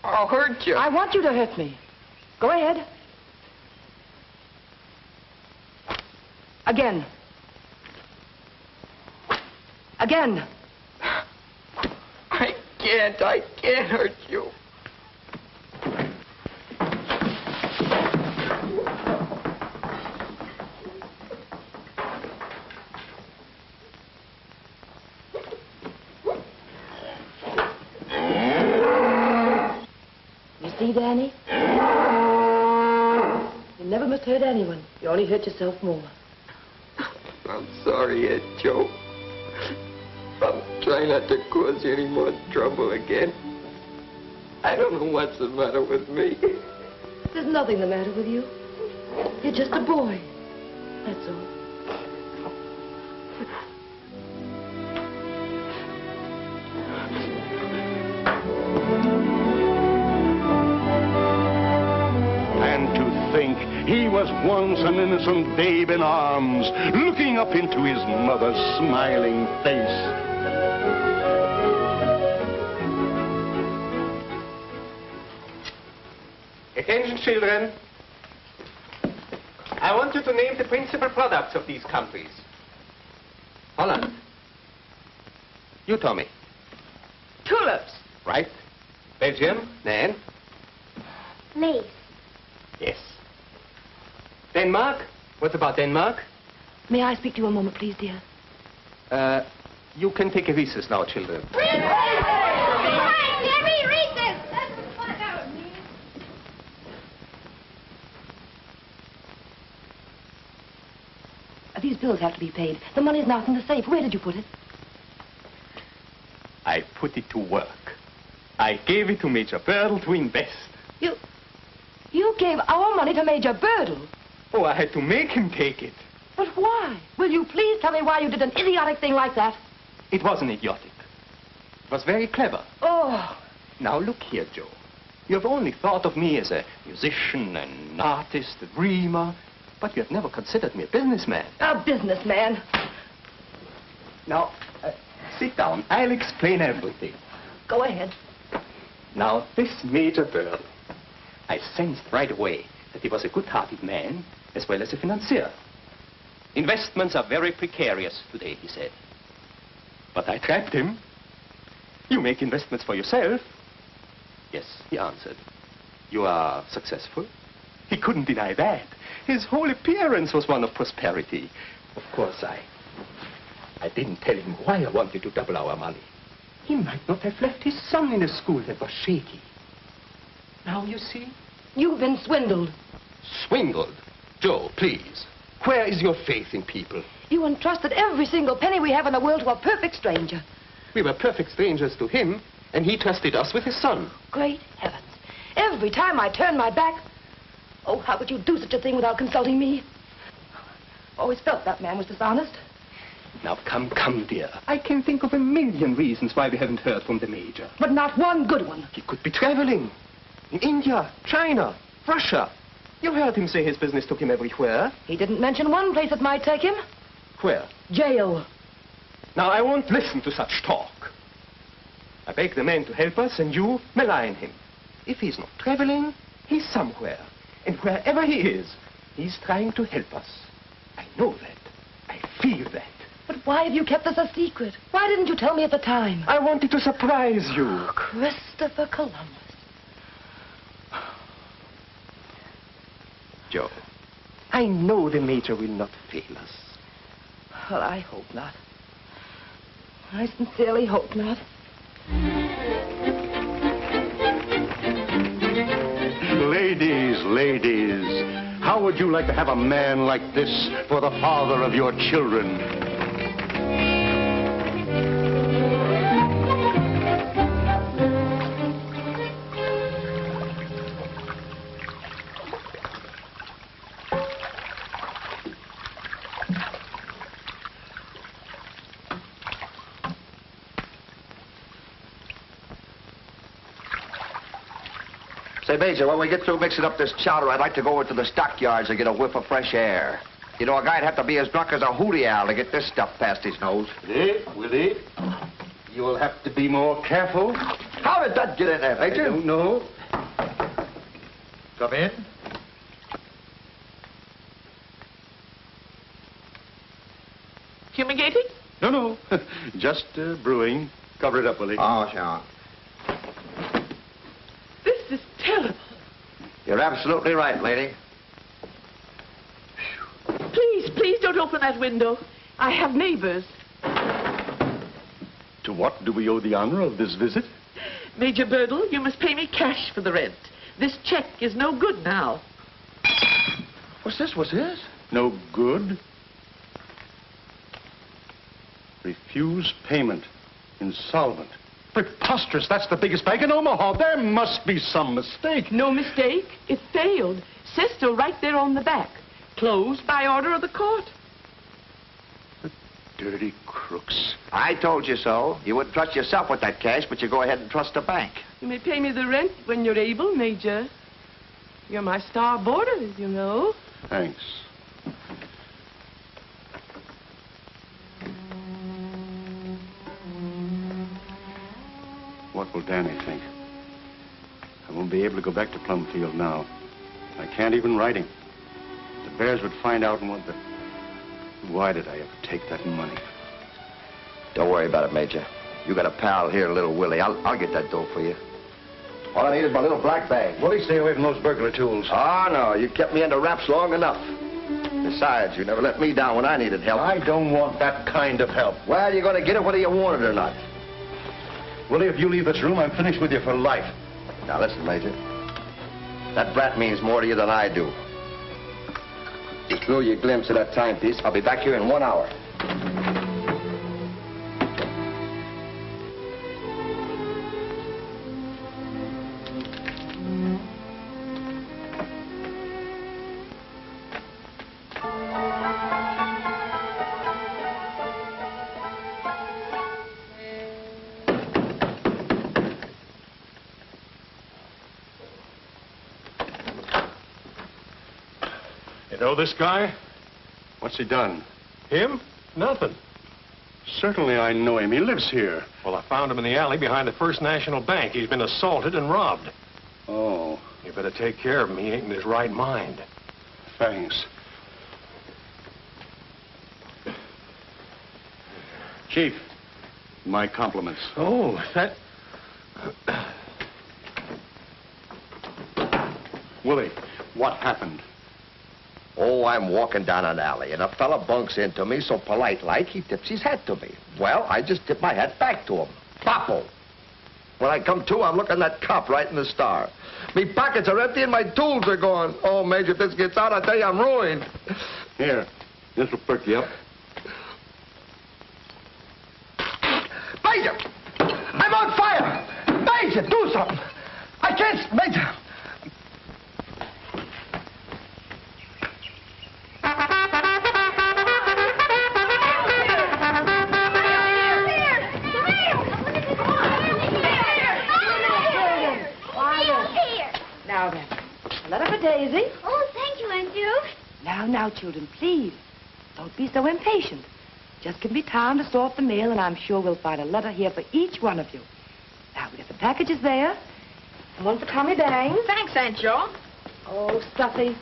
I'll hurt you. I want you to hurt me. Go ahead. Again. Again. I can't hurt you. You see, Danny? You never must hurt anyone. You only hurt yourself more. I'm sorry, Aunt Joe. I'll try not to cause you any more trouble again. I don't know what's the matter with me. There's nothing the matter with you. You're just a boy. That's all. And to think he was once an innocent babe in arms, looking up into his mother's smiling face. Attention, children. I want you to name the principal products of these countries. Holland. You, Tommy. Tulips. Right. Belgium. Nan. Lace. Yes. Denmark. What about Denmark? May I speak to you a moment, please, dear? You can take a recess now, children. These bills have to be paid. The money's not in the safe. Where did you put it? I put it to work. I gave it to Major Burdle to invest. You gave our money to Major Burdle? Oh, I had to make him take it. But why? Will you please tell me why you did an idiotic thing like that? It wasn't idiotic. It was very clever. Oh. Now, look here, Joe. You have only thought of me as a musician, an artist, a dreamer, but you have never considered me a businessman. A businessman? Now, sit down. I'll explain everything. Go ahead. Now, this Major Burdle, I sensed right away that he was a good-hearted man as well as a financier. Investments are very precarious today, he said. But I trapped him. You make investments for yourself. Yes, he answered. You are successful. He couldn't deny that. His whole appearance was one of prosperity. Of course, I didn't tell him why I wanted to double our money. He might not have left his son in a school that was shaky. Now, you see? You've been swindled. Swindled? Joe, please. Where is your faith in people? You entrusted every single penny we have in the world to a perfect stranger. We were perfect strangers to him, and he trusted us with his son. Great heavens. Every time I turn my back... Oh, how could you do such a thing without consulting me? Always felt that man was dishonest. Now, come, dear. I can think of a million reasons why we haven't heard from the Major. But not one good one. He could be traveling. In India, China, Russia. You heard him say his business took him everywhere. He didn't mention one place that might take him. Where? Jail. Now, I won't listen to such talk. I beg the man to help us, and you malign him. If he's not traveling, he's somewhere. And wherever he is, he's trying to help us. I know that. I feel that. But why have you kept this a secret? Why didn't you tell me at the time? I wanted to surprise you. Christopher Columbus. Joe, I know the Major will not fail us. Well, I hope not. I sincerely hope not. Ladies, how would you like to have a man like this for the father of your children? Say, Major, when we get through mixing up this chowder, I'd like to go over to the stockyards and get a whiff of fresh air. You know, a guy'd have to be as drunk as a hootie owl to get this stuff past his nose. Willie, you will have to be more careful. How did that get in there, Major? I don't know. Come in. Fumigating? No. Just brewing. Cover it up, Willie. Oh, sure. This is terrible. You're absolutely right, lady. Please don't open that window. I have neighbors. To what do we owe the honor of this visit? Major Burdle, you must pay me cash for the rent. This check is no good now. What's this? What's this? No good. Refuse payment. Insolvent. Preposterous. That's the biggest bank in Omaha. There must be some mistake. No mistake. It failed. Says so right there on the back. Closed by order of the court. The dirty crooks. I told you so. You wouldn't trust yourself with that cash, but you go ahead and trust the bank. You may pay me the rent when you're able, Major. You're my star boarder, you know. Thanks. What will Danny think? I won't be able to go back to Plumfield now. I can't even write him. The Bears would find out and what the... Why did I ever take that money? Don't worry about it, Major. You got a pal here, little Willie. I'll get that dough for you. All I need is my little black bag. Willie, stay away from those burglar tools. Oh, no. You kept me under wraps long enough. Besides, you never let me down when I needed help. I don't want that kind of help. Well, you're going to get it whether you want it or not. Willie, if you leave this room, I'm finished with you for life. Now, listen, Major. That brat means more to you than I do. Just throw you a glimpse of that timepiece. I'll be back here in 1 hour. Know this guy? What's he done? Him? Nothing. Certainly I know him. He lives here. Well, I found him in the alley behind the First National Bank. He's been assaulted and robbed. Oh. You better take care of him. He ain't in his right mind. Thanks. Chief, my compliments. Oh, that... Willie, what happened? Oh, I'm walking down an alley, and a fella bunks into me so polite-like, he tips his hat to me. Well, I just tip my hat back to him. Boppo. When I come to, I'm looking at that cop right in the star. Me pockets are empty and my tools are gone. Oh, Major, if this gets out, I tell you I'm ruined. Here, this will perk you up. Major! I'm on fire! Major, do something! I can't... Major! Now then, a letter for Daisy. Oh, thank you, Aunt Jo. Now, children, please. Don't be so impatient. Just give me time to sort the mail, and I'm sure we'll find a letter here for each one of you. Now, we got the packages there. And one for Tommy Bang. Thanks, Aunt Jo. Oh, Stuffy.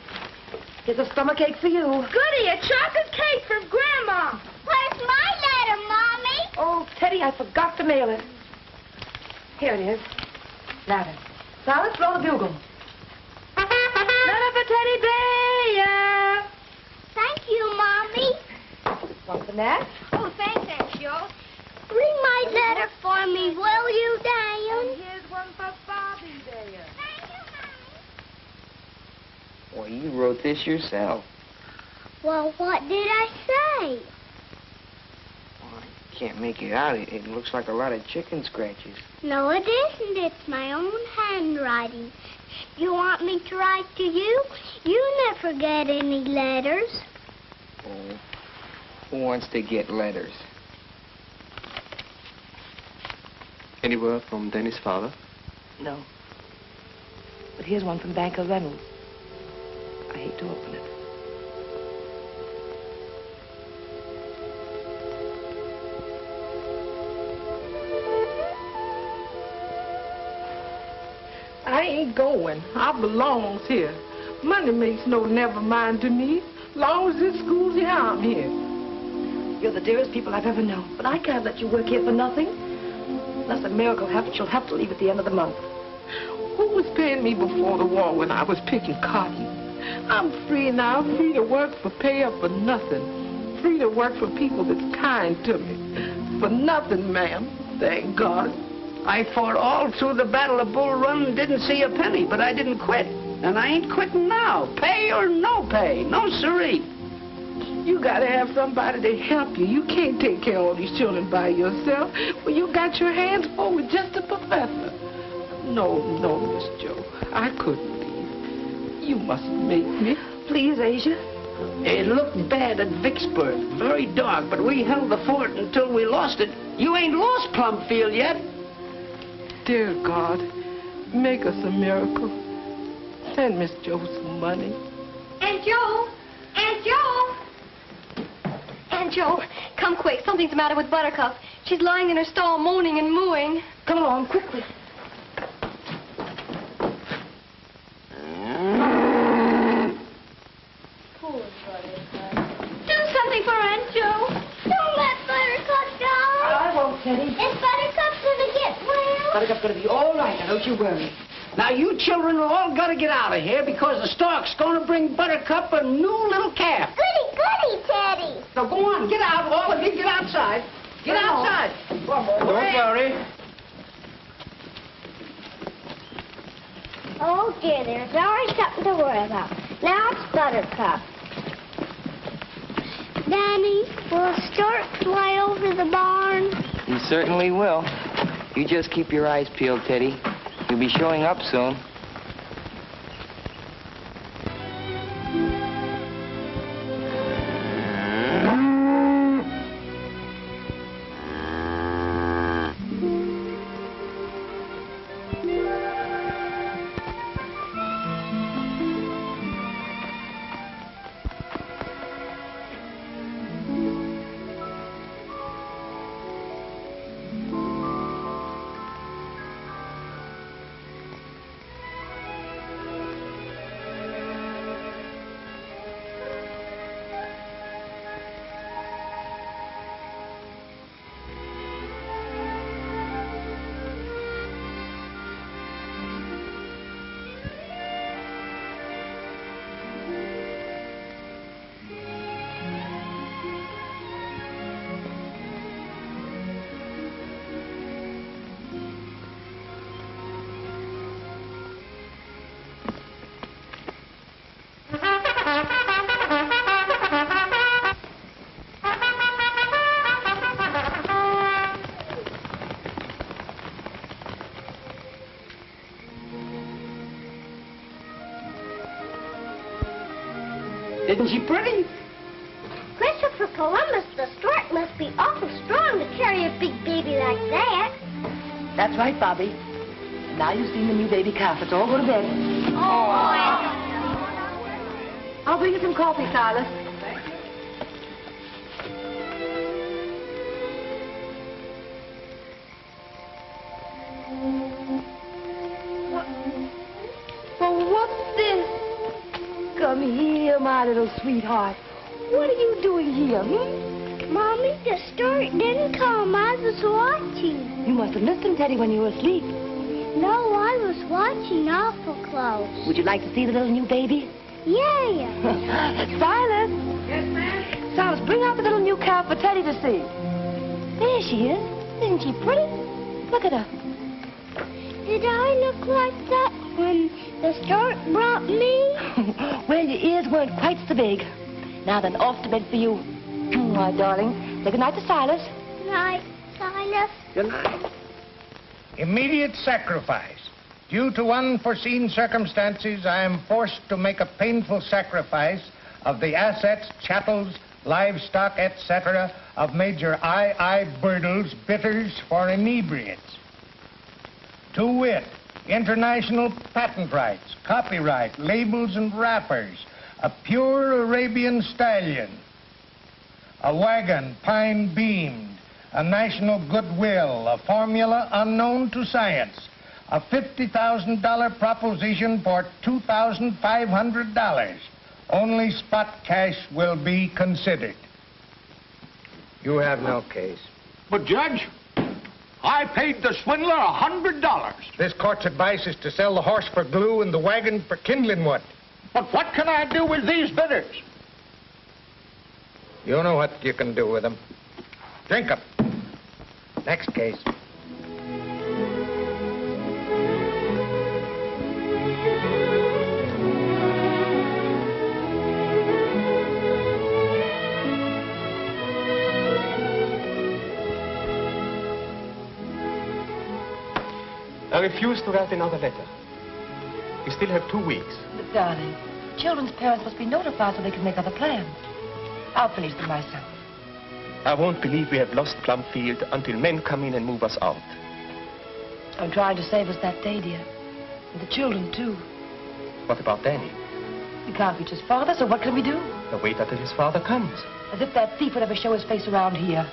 Here's a stomachache for you. Goody, a chocolate cake from Grandma. Where's my letter, Mommy? Oh, Teddy, I forgot to mail it. Here it is. Now then, Silas, blow the bugle. Letter for Teddy Bear. Thank you, Mommy. One for Nat. Oh, thanks, Aunt Jo. Read my letter for me, will you, Dan? And here's one for Bobby Bear. Thank you, Mommy. Well, you wrote this yourself. Well, what did I say? Well, I can't make it out. It looks like a lot of chicken scratches. No, it isn't. It's my own handwriting. You want me to write to you? You never get any letters. Oh, who wants to get letters? Any word from Danny's father? No. But here's one from Banker Reynolds. I hate to open it. I ain't going. I belongs here. Money makes no never mind to me. Long as this school's here, I'm here. You're the dearest people I've ever known, but I can't let you work here for nothing. Unless a miracle happens, you'll have to leave at the end of the month. Who was paying me before the war when I was picking cotton? I'm free now, free to work for pay or for nothing. Free to work for people that's kind to me. For nothing, ma'am. Thank God. I fought all through the Battle of Bull Run and didn't see a penny, but I didn't quit. And I ain't quitting now. Pay or no pay. No siree. You gotta have somebody to help you. You can't take care of all these children by yourself. Well, you got your hands full with just a professor. No, Miss Jo. I couldn't leave. You mustn't make me. Please, Asia. It looked bad at Vicksburg. Very dark, but we held the fort until we lost it. You ain't lost Plumfield yet. Dear God, make us a miracle. Send Miss Jo some money. Aunt Jo! Aunt Jo! Aunt Jo, come quick. Something's the matter with Buttercup. She's lying in her stall moaning and mooing. Come along, quickly. Poor Buttercup. Do something for Aunt Jo. Don't let Buttercup die. I won't, Teddy. Is Buttercup gonna get well? Buttercup's gonna be all right, now don't you worry. Now, you children are all got to get out of here because the stork's going to bring Buttercup a new little calf. Goody, Teddy. So go on, get out, all of you, get outside. Get outside. Don't worry. Oh, dear, there's always something to worry about. Now it's Buttercup. Danny, will a stork fly over the barn? You certainly will. You just keep your eyes peeled, Teddy. You'll be showing up soon. Isn't she pretty? Christopher Columbus, the stork, must be awful strong to carry a big baby like that. That's right, Bobby. And now you've seen the new baby calf. Let's all go to bed. Oh, I'll bring you some coffee, Silas. Well, what's this? Come here, my little sweetheart. What are you doing here, Mommy, the stork didn't come. I was watching. You must have missed him, Teddy, when you were asleep. No, I was watching awful close. Would you like to see the little new baby? Yeah. Silas. Yes, ma'am? Silas, bring out the little new calf for Teddy to see. There she is. Isn't she pretty? Look at her. Did I look like that when the stork brought me? Well, your ears weren't quite so big. Now then, off to bed for you. My darling. Say goodnight to Silas. Night, Silas. Good night. Immediate sacrifice. Due to unforeseen circumstances, I am forced to make a painful sacrifice of the assets, chattels, livestock, etc. of Major I. Burdle's bitters for inebriates. To wit, international patent rights, copyright, labels and wrappers, a pure Arabian stallion, a wagon pine beamed, a national goodwill, a formula unknown to science, a $50,000 proposition for $2,500. Only spot cash will be considered. You have no case. But, Judge, I paid the swindler $100. This court's advice is to sell the horse for glue and the wagon for kindling wood. But what can I do with these bidders? You know what you can do with them. Drink them. Next case. I refuse to write another letter. We still have 2 weeks. But, darling, children's parents must be notified so they can make other plans. I'll finish them myself. I won't believe we have lost Plumfield until men come in and move us out. I'm trying to save us that day, dear. And the children, too. What about Danny? He can't reach his father, so what can we do? Now wait until his father comes. As if that thief would ever show his face around here.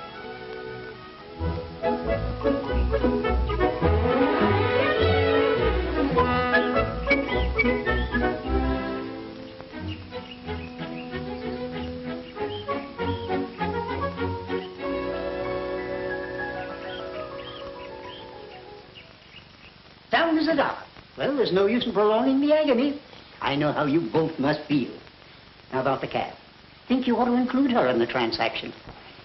Down is a dollar. Well, there's no use in prolonging the agony. I know how you both must feel. Now about the calf. Think you ought to include her in the transaction.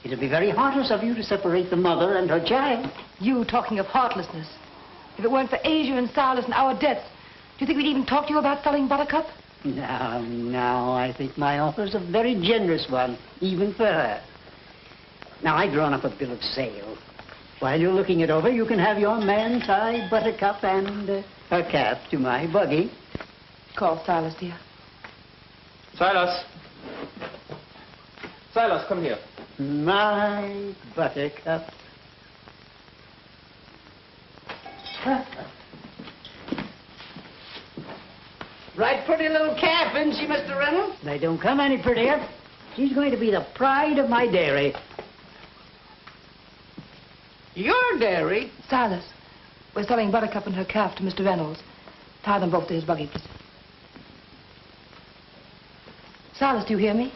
It'd be very heartless of you to separate the mother and her child. You talking of heartlessness. If it weren't for Asia and Silas and our debts, do you think we'd even talk to you about selling Buttercup? Now, I think my offer's a very generous one, even for her. Now, I've drawn up a bill of sale. While you're looking it over, you can have your man tie Buttercup and her calf to my buggy. Call Silas, dear. Silas. Silas, come here. My Buttercup. Right pretty little calf, isn't she, Mr. Reynolds? They don't come any prettier. She's going to be the pride of my dairy. Your dairy? Silas, we're selling Buttercup and her calf to Mr. Reynolds. Tie them both to his buggy, please. Silas, do you hear me?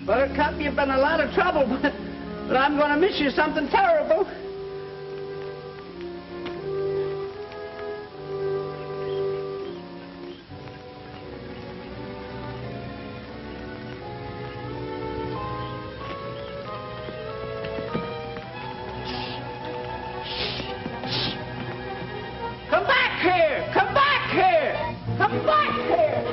Buttercup, you've been a lot of trouble, but I'm going to miss you something terrible. Come back here! Come back here! Come back here!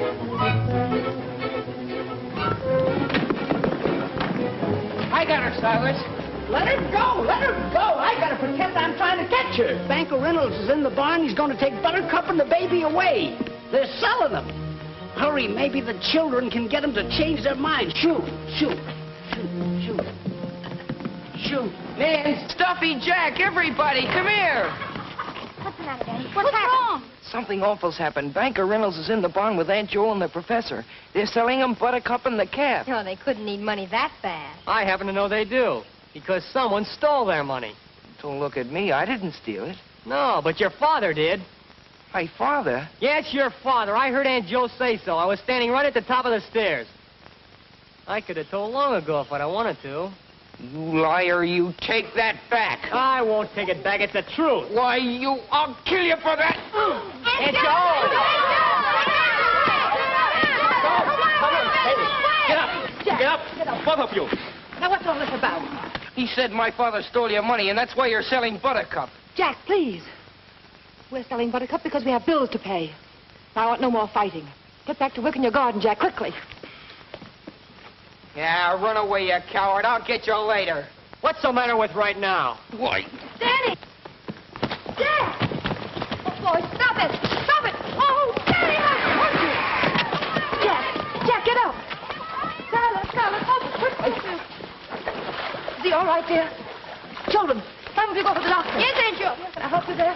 I got her, Silas. Let her go! Let her go! I gotta pretend I'm trying to catch her. Banker Reynolds is in the barn. He's going to take Buttercup and the baby away. They're selling them. Hurry, maybe the children can get them to change their minds. Shoot, shoot, shoot, shoot. Shoot. Man, Stuffy Jack, everybody, come here. What's the matter, Daddy? What's wrong? Something awful's happened. Banker Reynolds is in the barn with Aunt Jo and the professor. They're selling them Buttercup and the calf. Oh, they couldn't need money that fast. I happen to know they do, because someone stole their money. Don't look at me. I didn't steal it. No, but your father did. My father? Yes, your father. I heard Aunt Jo say so. I was standing right at the top of the stairs. I could have told long ago if I'd have wanted to. You liar, you take that back. I won't take it back. It's the truth. Why, I'll kill you for that. Aunt Jo! Come on, hey, get up. Get up, both of you. Now, what's all this about? He said my father stole your money, and that's why you're selling Buttercup. Jack, please. We're selling Buttercup because we have bills to pay. I want no more fighting. Get back to work in your garden, Jack, quickly. Yeah, run away, you coward. I'll get you later. What's the matter with right now? Why? Danny! Jack! boy. Stop it. Stop it. Oh, Daddy, I hurt you. Jack, get up. Scarlet, quick. Is he all right, dear? Children, why don't we go to the doctor? Yes, Aunt Jo. Can I help you there?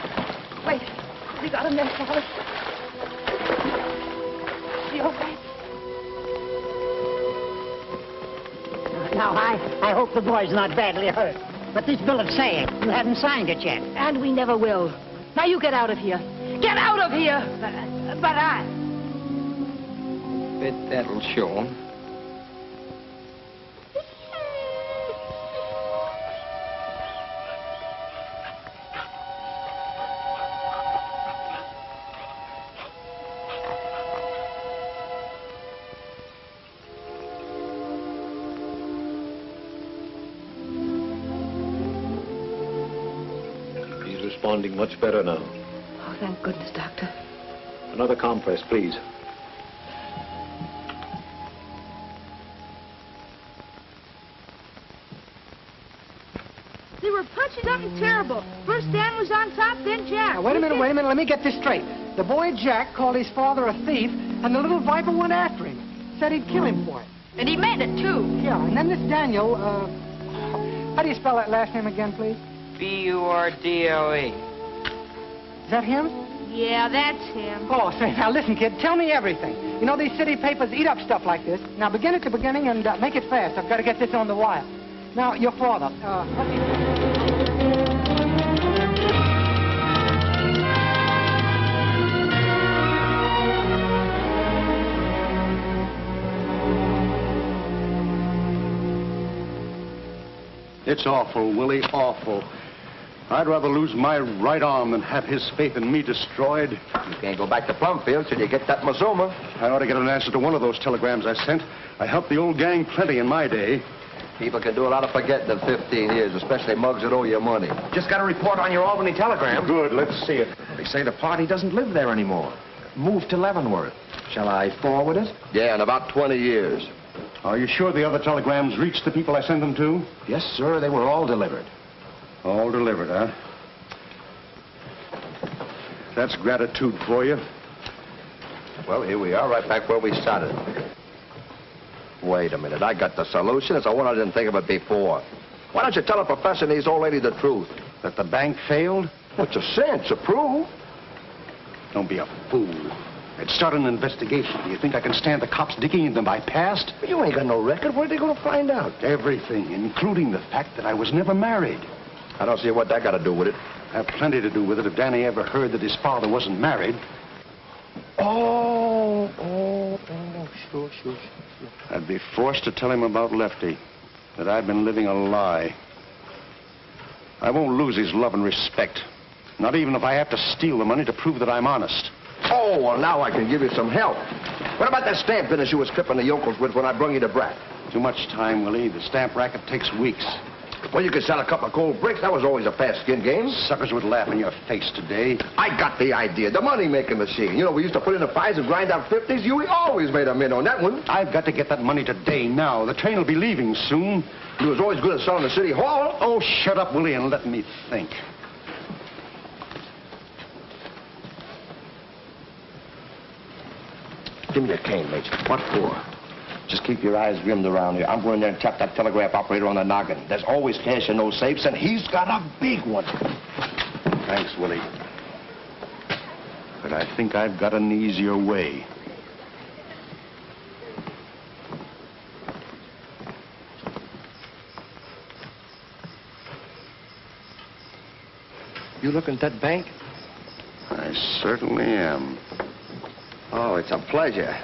Wait. Has he got a nurse, Scarlet? Is he all right? Now, I hope the boy's not badly hurt. But this bill of sale, you haven't signed it yet. And we never will. Now you get out of here. Get out of here! But I... Bet that'll show 'em. Responding much better now. Oh, thank goodness, Doctor. Another compress, please. They were punching something terrible. First Dan was on top, then Jack. Now, wait a minute. Let me get this straight. The boy Jack called his father a thief, and the little viper went after him. Said he'd kill him for it. And he meant it, too. Yeah, and then this Daniel, how do you spell that last name again, please? B-U-R-D-L-E. Is that him? Yeah, that's him. Oh, say, now listen, kid, tell me everything. You know, these city papers eat up stuff like this. Now, begin at the beginning and make it fast. I've got to get this on the wire. Now, your father, It's awful, Willie, awful. I'd rather lose my right arm than have his faith in me destroyed. You can't go back to Plumfield till you get that Mazuma. I ought to get an answer to one of those telegrams I sent. I helped the old gang plenty in my day. People can do a lot of forgetting in 15 years, especially mugs that owe you money. Just got a report on your Albany telegram. Good, let's see it. They say the party doesn't live there anymore. Moved to Leavenworth. Shall I forward it? Yeah, in about 20 years. Are you sure the other telegrams reached the people I sent them to? Yes, sir. They were all delivered. All delivered, huh? That's gratitude for you. Well, here we are, right back where we started. Wait a minute. I got the solution. It's a one I didn't think of it before. Why don't you tell the professor and his old lady the truth? That the bank failed? What's a cinch? A proof? Don't be a fool. Let's start an investigation. Do you think I can stand the cops digging into my past? You ain't got no record. What are they going to find out? Everything, including the fact that I was never married. I don't see what that got to do with it. Have plenty to do with it if Danny ever heard that his father wasn't married. Sure. I'd be forced to tell him about Lefty, that I've been living a lie. I won't lose his love and respect, not even if I have to steal the money to prove that I'm honest. Oh, well, now I can give you some help. What about that stamp business you was clipping the yokels with when I brung you to Brat? Too much time, Willie. The stamp racket takes weeks. Well, you could sell a couple of cold bricks. That was always a fast skin game. Suckers would laugh in your face today. I got the idea. The money-making machine. You know, we used to put in the 5s and grind out 50s. You always made a mint on that one. I've got to get that money today, now. The train will be leaving soon. You was always good at selling the city hall. Oh, shut up, Willie, and let me think. Give me your cane, Major. What for? Just keep your eyes rimmed around here. I'm going in there and tap that telegraph operator on the noggin. There's always cash in those safes, and he's got a big one. Thanks, Willie. But I think I've got an easier way. You looking at that bank? I certainly am. Oh, it's a pleasure.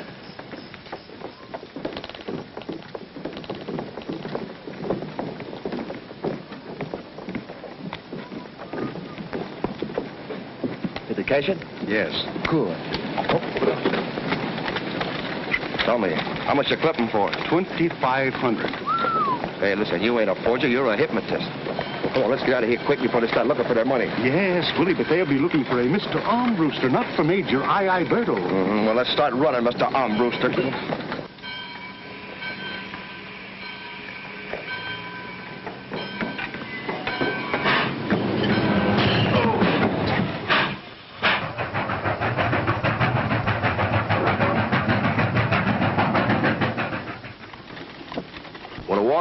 Did they cash it? Yes. Good. Oh. Tell me, how much you clipping for? $2,500. Hey, listen, you ain't a forger, you're a hypnotist. Come on, let's get out of here quick before they start looking for their money. Yes, Willie, but they'll be looking for a Mr. Armbruster, not for Major I.I. Burdle. Well, let's start running, Mr. Armbruster.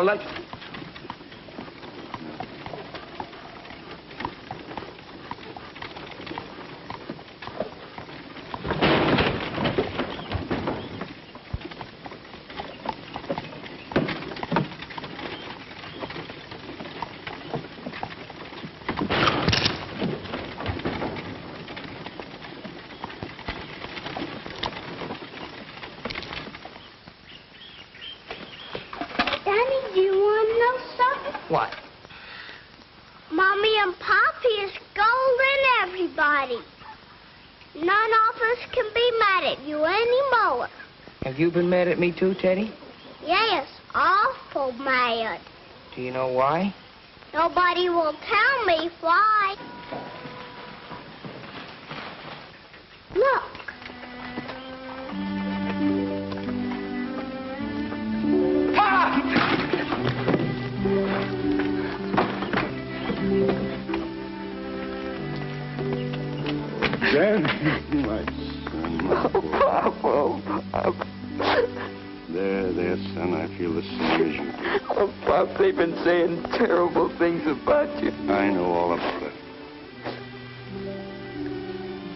like... Danny, do you want to know something? What? Mommy and Poppy is scolding everybody. None of us can be mad at you anymore. Have you been mad at me too, Teddy? Yes, awful mad. Do you know why? Nobody will tell me why. Look. Danny, my son, my boy. Papa. There, son, I feel the same as you. Oh, Pop, they've been saying terrible things about you. I know all about it.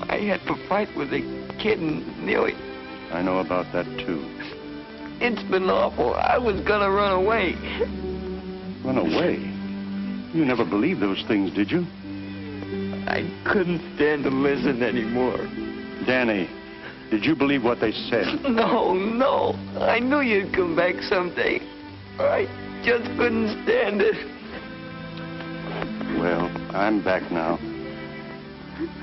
I had to fight with a kid and nearly... I know about that, too. It's been awful. I was gonna run away. Run away? You never believed those things, did you? I couldn't stand to listen anymore. Danny, did you believe what they said? No. I knew you'd come back someday. I just couldn't stand it. Well, I'm back now.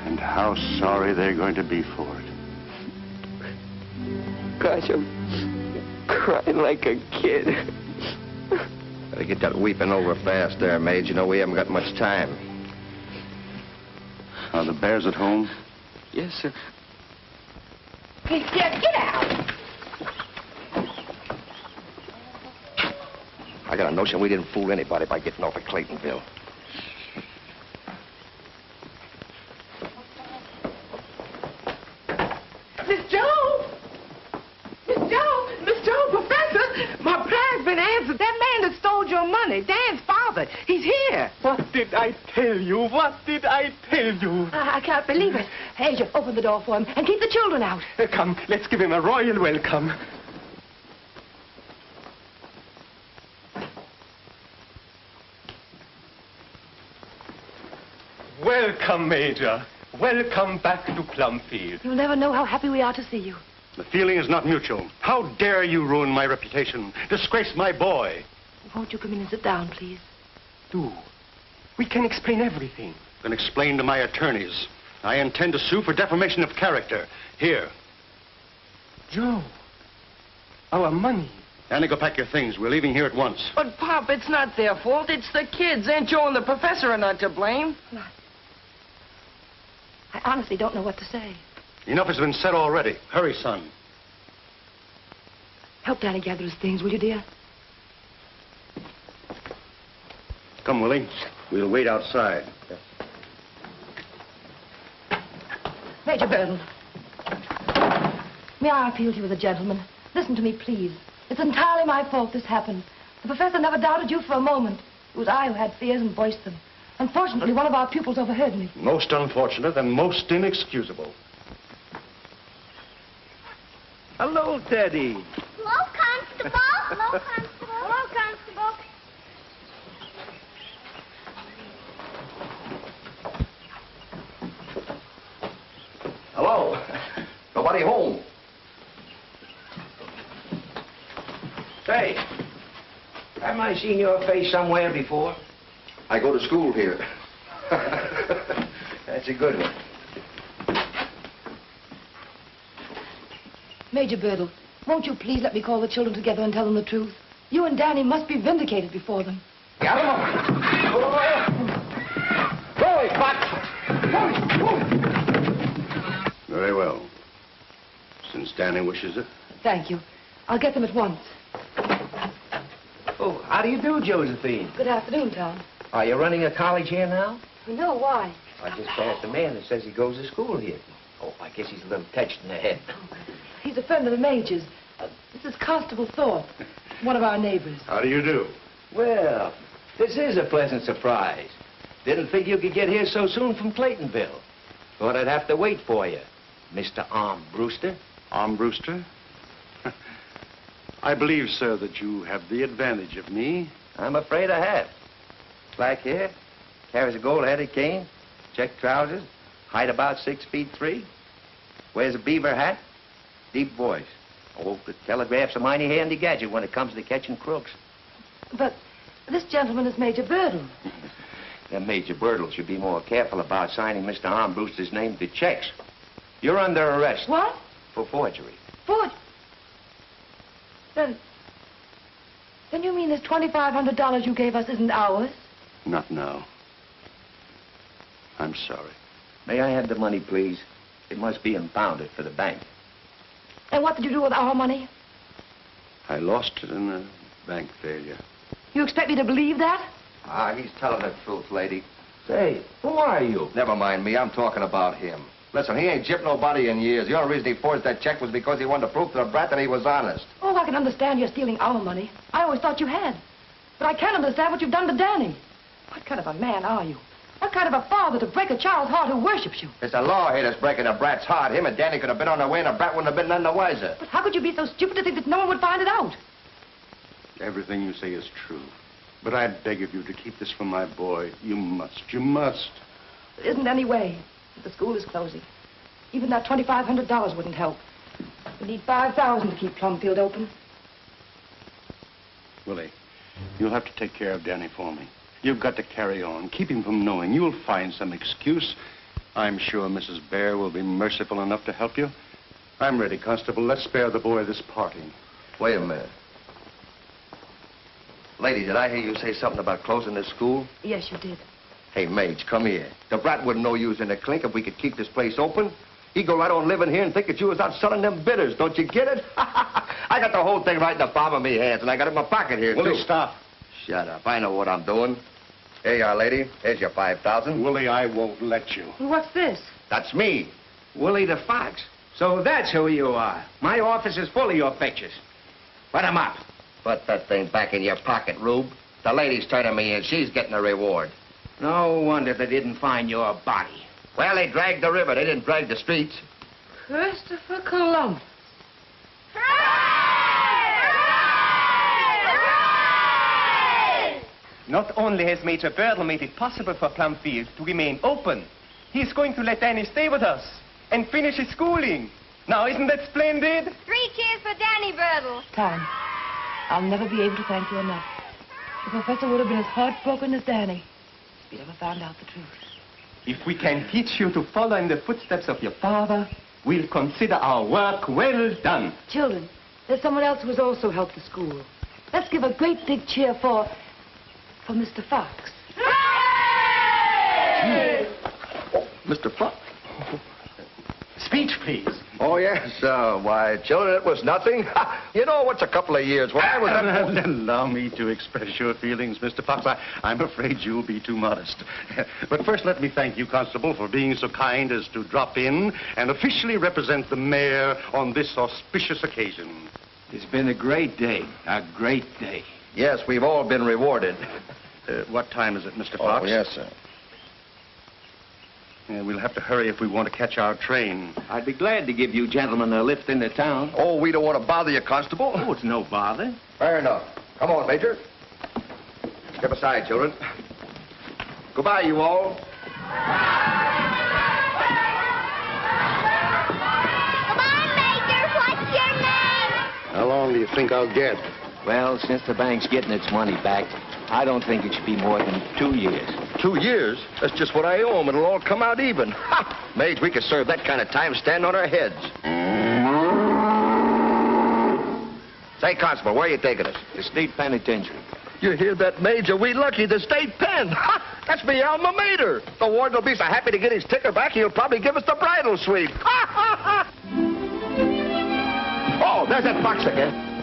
And how sorry they're going to be for it. Gosh, I'm crying like a kid. Better get that weeping over fast there, Maid. You know we haven't got much time. Are the bears at home? Yes, sir. Hey, Dad, get out! I got a notion we didn't fool anybody by getting off at Claytonville. Miss Joe! Miss Joe, Professor! My prayer's been answered. That man that stole your money, Dan's father, he's here. What did I tell you? What did I tell you? I can't believe it. Agent, open the door for him and keep the children out. Come, let's give him a royal welcome. Welcome, Major. Welcome back to Plumfield. You'll never know how happy we are to see you. The feeling is not mutual. How dare you ruin my reputation, disgrace my boy? Won't you come in and sit down, please? Do. We can explain everything. Then explain to my attorneys. I intend to sue for defamation of character. Here. Joe, our money. Annie, go pack your things. We're leaving here at once. But, Pop, it's not their fault. It's the kids. Aunt Joe and the professor are not to blame. I honestly don't know what to say. Enough has been said already. Hurry, son. Help Danny gather his things, will you, dear? Come, Willie. We'll wait outside. Major Burdle. May I appeal to you as a gentleman? Listen to me, please. It's entirely my fault this happened. The professor never doubted you for a moment. It was I who had fears and voiced them. Unfortunately, one of our pupils overheard me. Most unfortunate and most inexcusable. Hello, Teddy. Hello, Constable. Hello, Constable. Hello, Constable. Hello? Nobody home. Say, haven't I seen your face somewhere before? I go to school here. That's a good one. Major Burdle, won't you please let me call the children together and tell them the truth? You and Danny must be vindicated before them. Got him on. Go away, Fox. Very well. Since Danny wishes it. Thank you. I'll get them at once. Oh, how do you do, Josephine? Good afternoon, Tom. Are you running a college here now? No, why? I just passed a man that says he goes to school here. Oh, I guess he's a little touched in the head. He's a friend of the Major's. This is Constable Thorpe, one of our neighbors. How do you do? Well, this is a pleasant surprise. Didn't think you could get here so soon from Claytonville. Thought I'd have to wait for you, Mr. Armbruster. Armbruster? I believe, sir, that you have the advantage of me. I'm afraid I have. Black hair, carries a gold-headed cane, check trousers, height about 6'3", wears a beaver hat, deep voice. Oh, the telegraph's a mighty handy gadget when it comes to catching crooks. But this gentleman is Major Burdle. Then Major Burdle should be more careful about signing Mr. Armbruster's name to checks. You're under arrest. What? For forgery. Then you mean this $2,500 you gave us isn't ours? Not now. I'm sorry. May I have the money, please? It must be impounded for the bank. And what did you do with our money? I lost it in a bank failure. You expect me to believe that? Ah, he's telling the truth, lady. Say, who are you? Never mind me. I'm talking about him. Listen, he ain't gypped nobody in years. The only reason he forged that check was because he wanted to prove to the brat that he was honest. Oh, I can understand you're stealing our money. I always thought you had. But I can't understand what you've done to Danny. What kind of a man are you? What kind of a father to break a child's heart who worships you? It's the law here that's breaking the brat's heart. Him and Danny could have been on their way and the brat wouldn't have been none the wiser. But how could you be so stupid to think that no one would find it out? Everything you say is true. But I beg of you to keep this from my boy. You must. You must. There isn't any way. The school is closing. Even that $2,500 wouldn't help. We need $5,000 to keep Plumfield open. Willie, you'll have to take care of Danny for me. You've got to carry on. Keep him from knowing. You'll find some excuse. I'm sure Mrs. Bhaer will be merciful enough to help you. I'm ready, Constable. Let's spare the boy this parting. Wait a minute. Lady, did I hear you say something about closing this school? Yes, you did. Hey, Mage, come here. The brat wouldn't know you was in the clink if we could keep this place open. He'd go right on living here and think that you was out selling them bitters. Don't you get it? I got the whole thing right in the palm of me hands, and I got it in my pocket here, Willie, too. stop. Shut up. I know what I'm doing. Here you are, lady. Here's your 5,000. Willie, I won't let you. What's this? That's me. Willie the Fox. So that's who you are. My office is full of your pictures. Put 'em up. Put that thing back in your pocket, Rube. The lady's turning me in. She's getting a reward. No wonder they didn't find your body. Well, they dragged the river. They didn't drag the streets. Christopher Columbus. Not only has Major Burdle made it possible for Plumfield to remain open, he's going to let Danny stay with us and finish his schooling. Now, isn't that splendid? 3 cheers for Danny Burdle. Time. I'll never be able to thank you enough. The professor would have been as heartbroken as Danny if he'd ever found out the truth. If we can teach you to follow in the footsteps of your father, we'll consider our work well done. Children, there's someone else who has also helped the school. Let's give a great big cheer for Mr. Fox. Oh, Mr. Fox. Speech, please. Oh, yes. Why, children, it was nothing. You know, what's a couple of years? When I was... Allow me to express your feelings, Mr. Fox. I'm afraid you'll be too modest. But first, let me thank you, Constable, for being so kind as to drop in and officially represent the mayor on this auspicious occasion. It's been a great day. A great day. Yes, we've all been rewarded. What time is it, Mr. Fox? Oh, yes, sir. Yeah, we'll have to hurry if we want to catch our train. I'd be glad to give you gentlemen a lift into town. Oh, we don't want to bother you, Constable. Oh, it's no bother. Fair enough. Come on, Major. Step aside, children. Goodbye, you all. Come on, Major. What's your name? How long do you think I'll get? Well, since the bank's getting its money back, I don't think it should be more than 2 years. 2 years? That's just what I owe 'em. It'll all come out even. Ha! Mage, we could serve that kind of time standing on our heads. Say, Constable, where are you taking us? The state penitentiary. You hear that, Major? We lucky the state pen. Ha! That's me alma mater. The warden will be so happy to get his ticker back, he'll probably give us the bridal suite. Ha, ha, ha! Oh, there's that Fox again.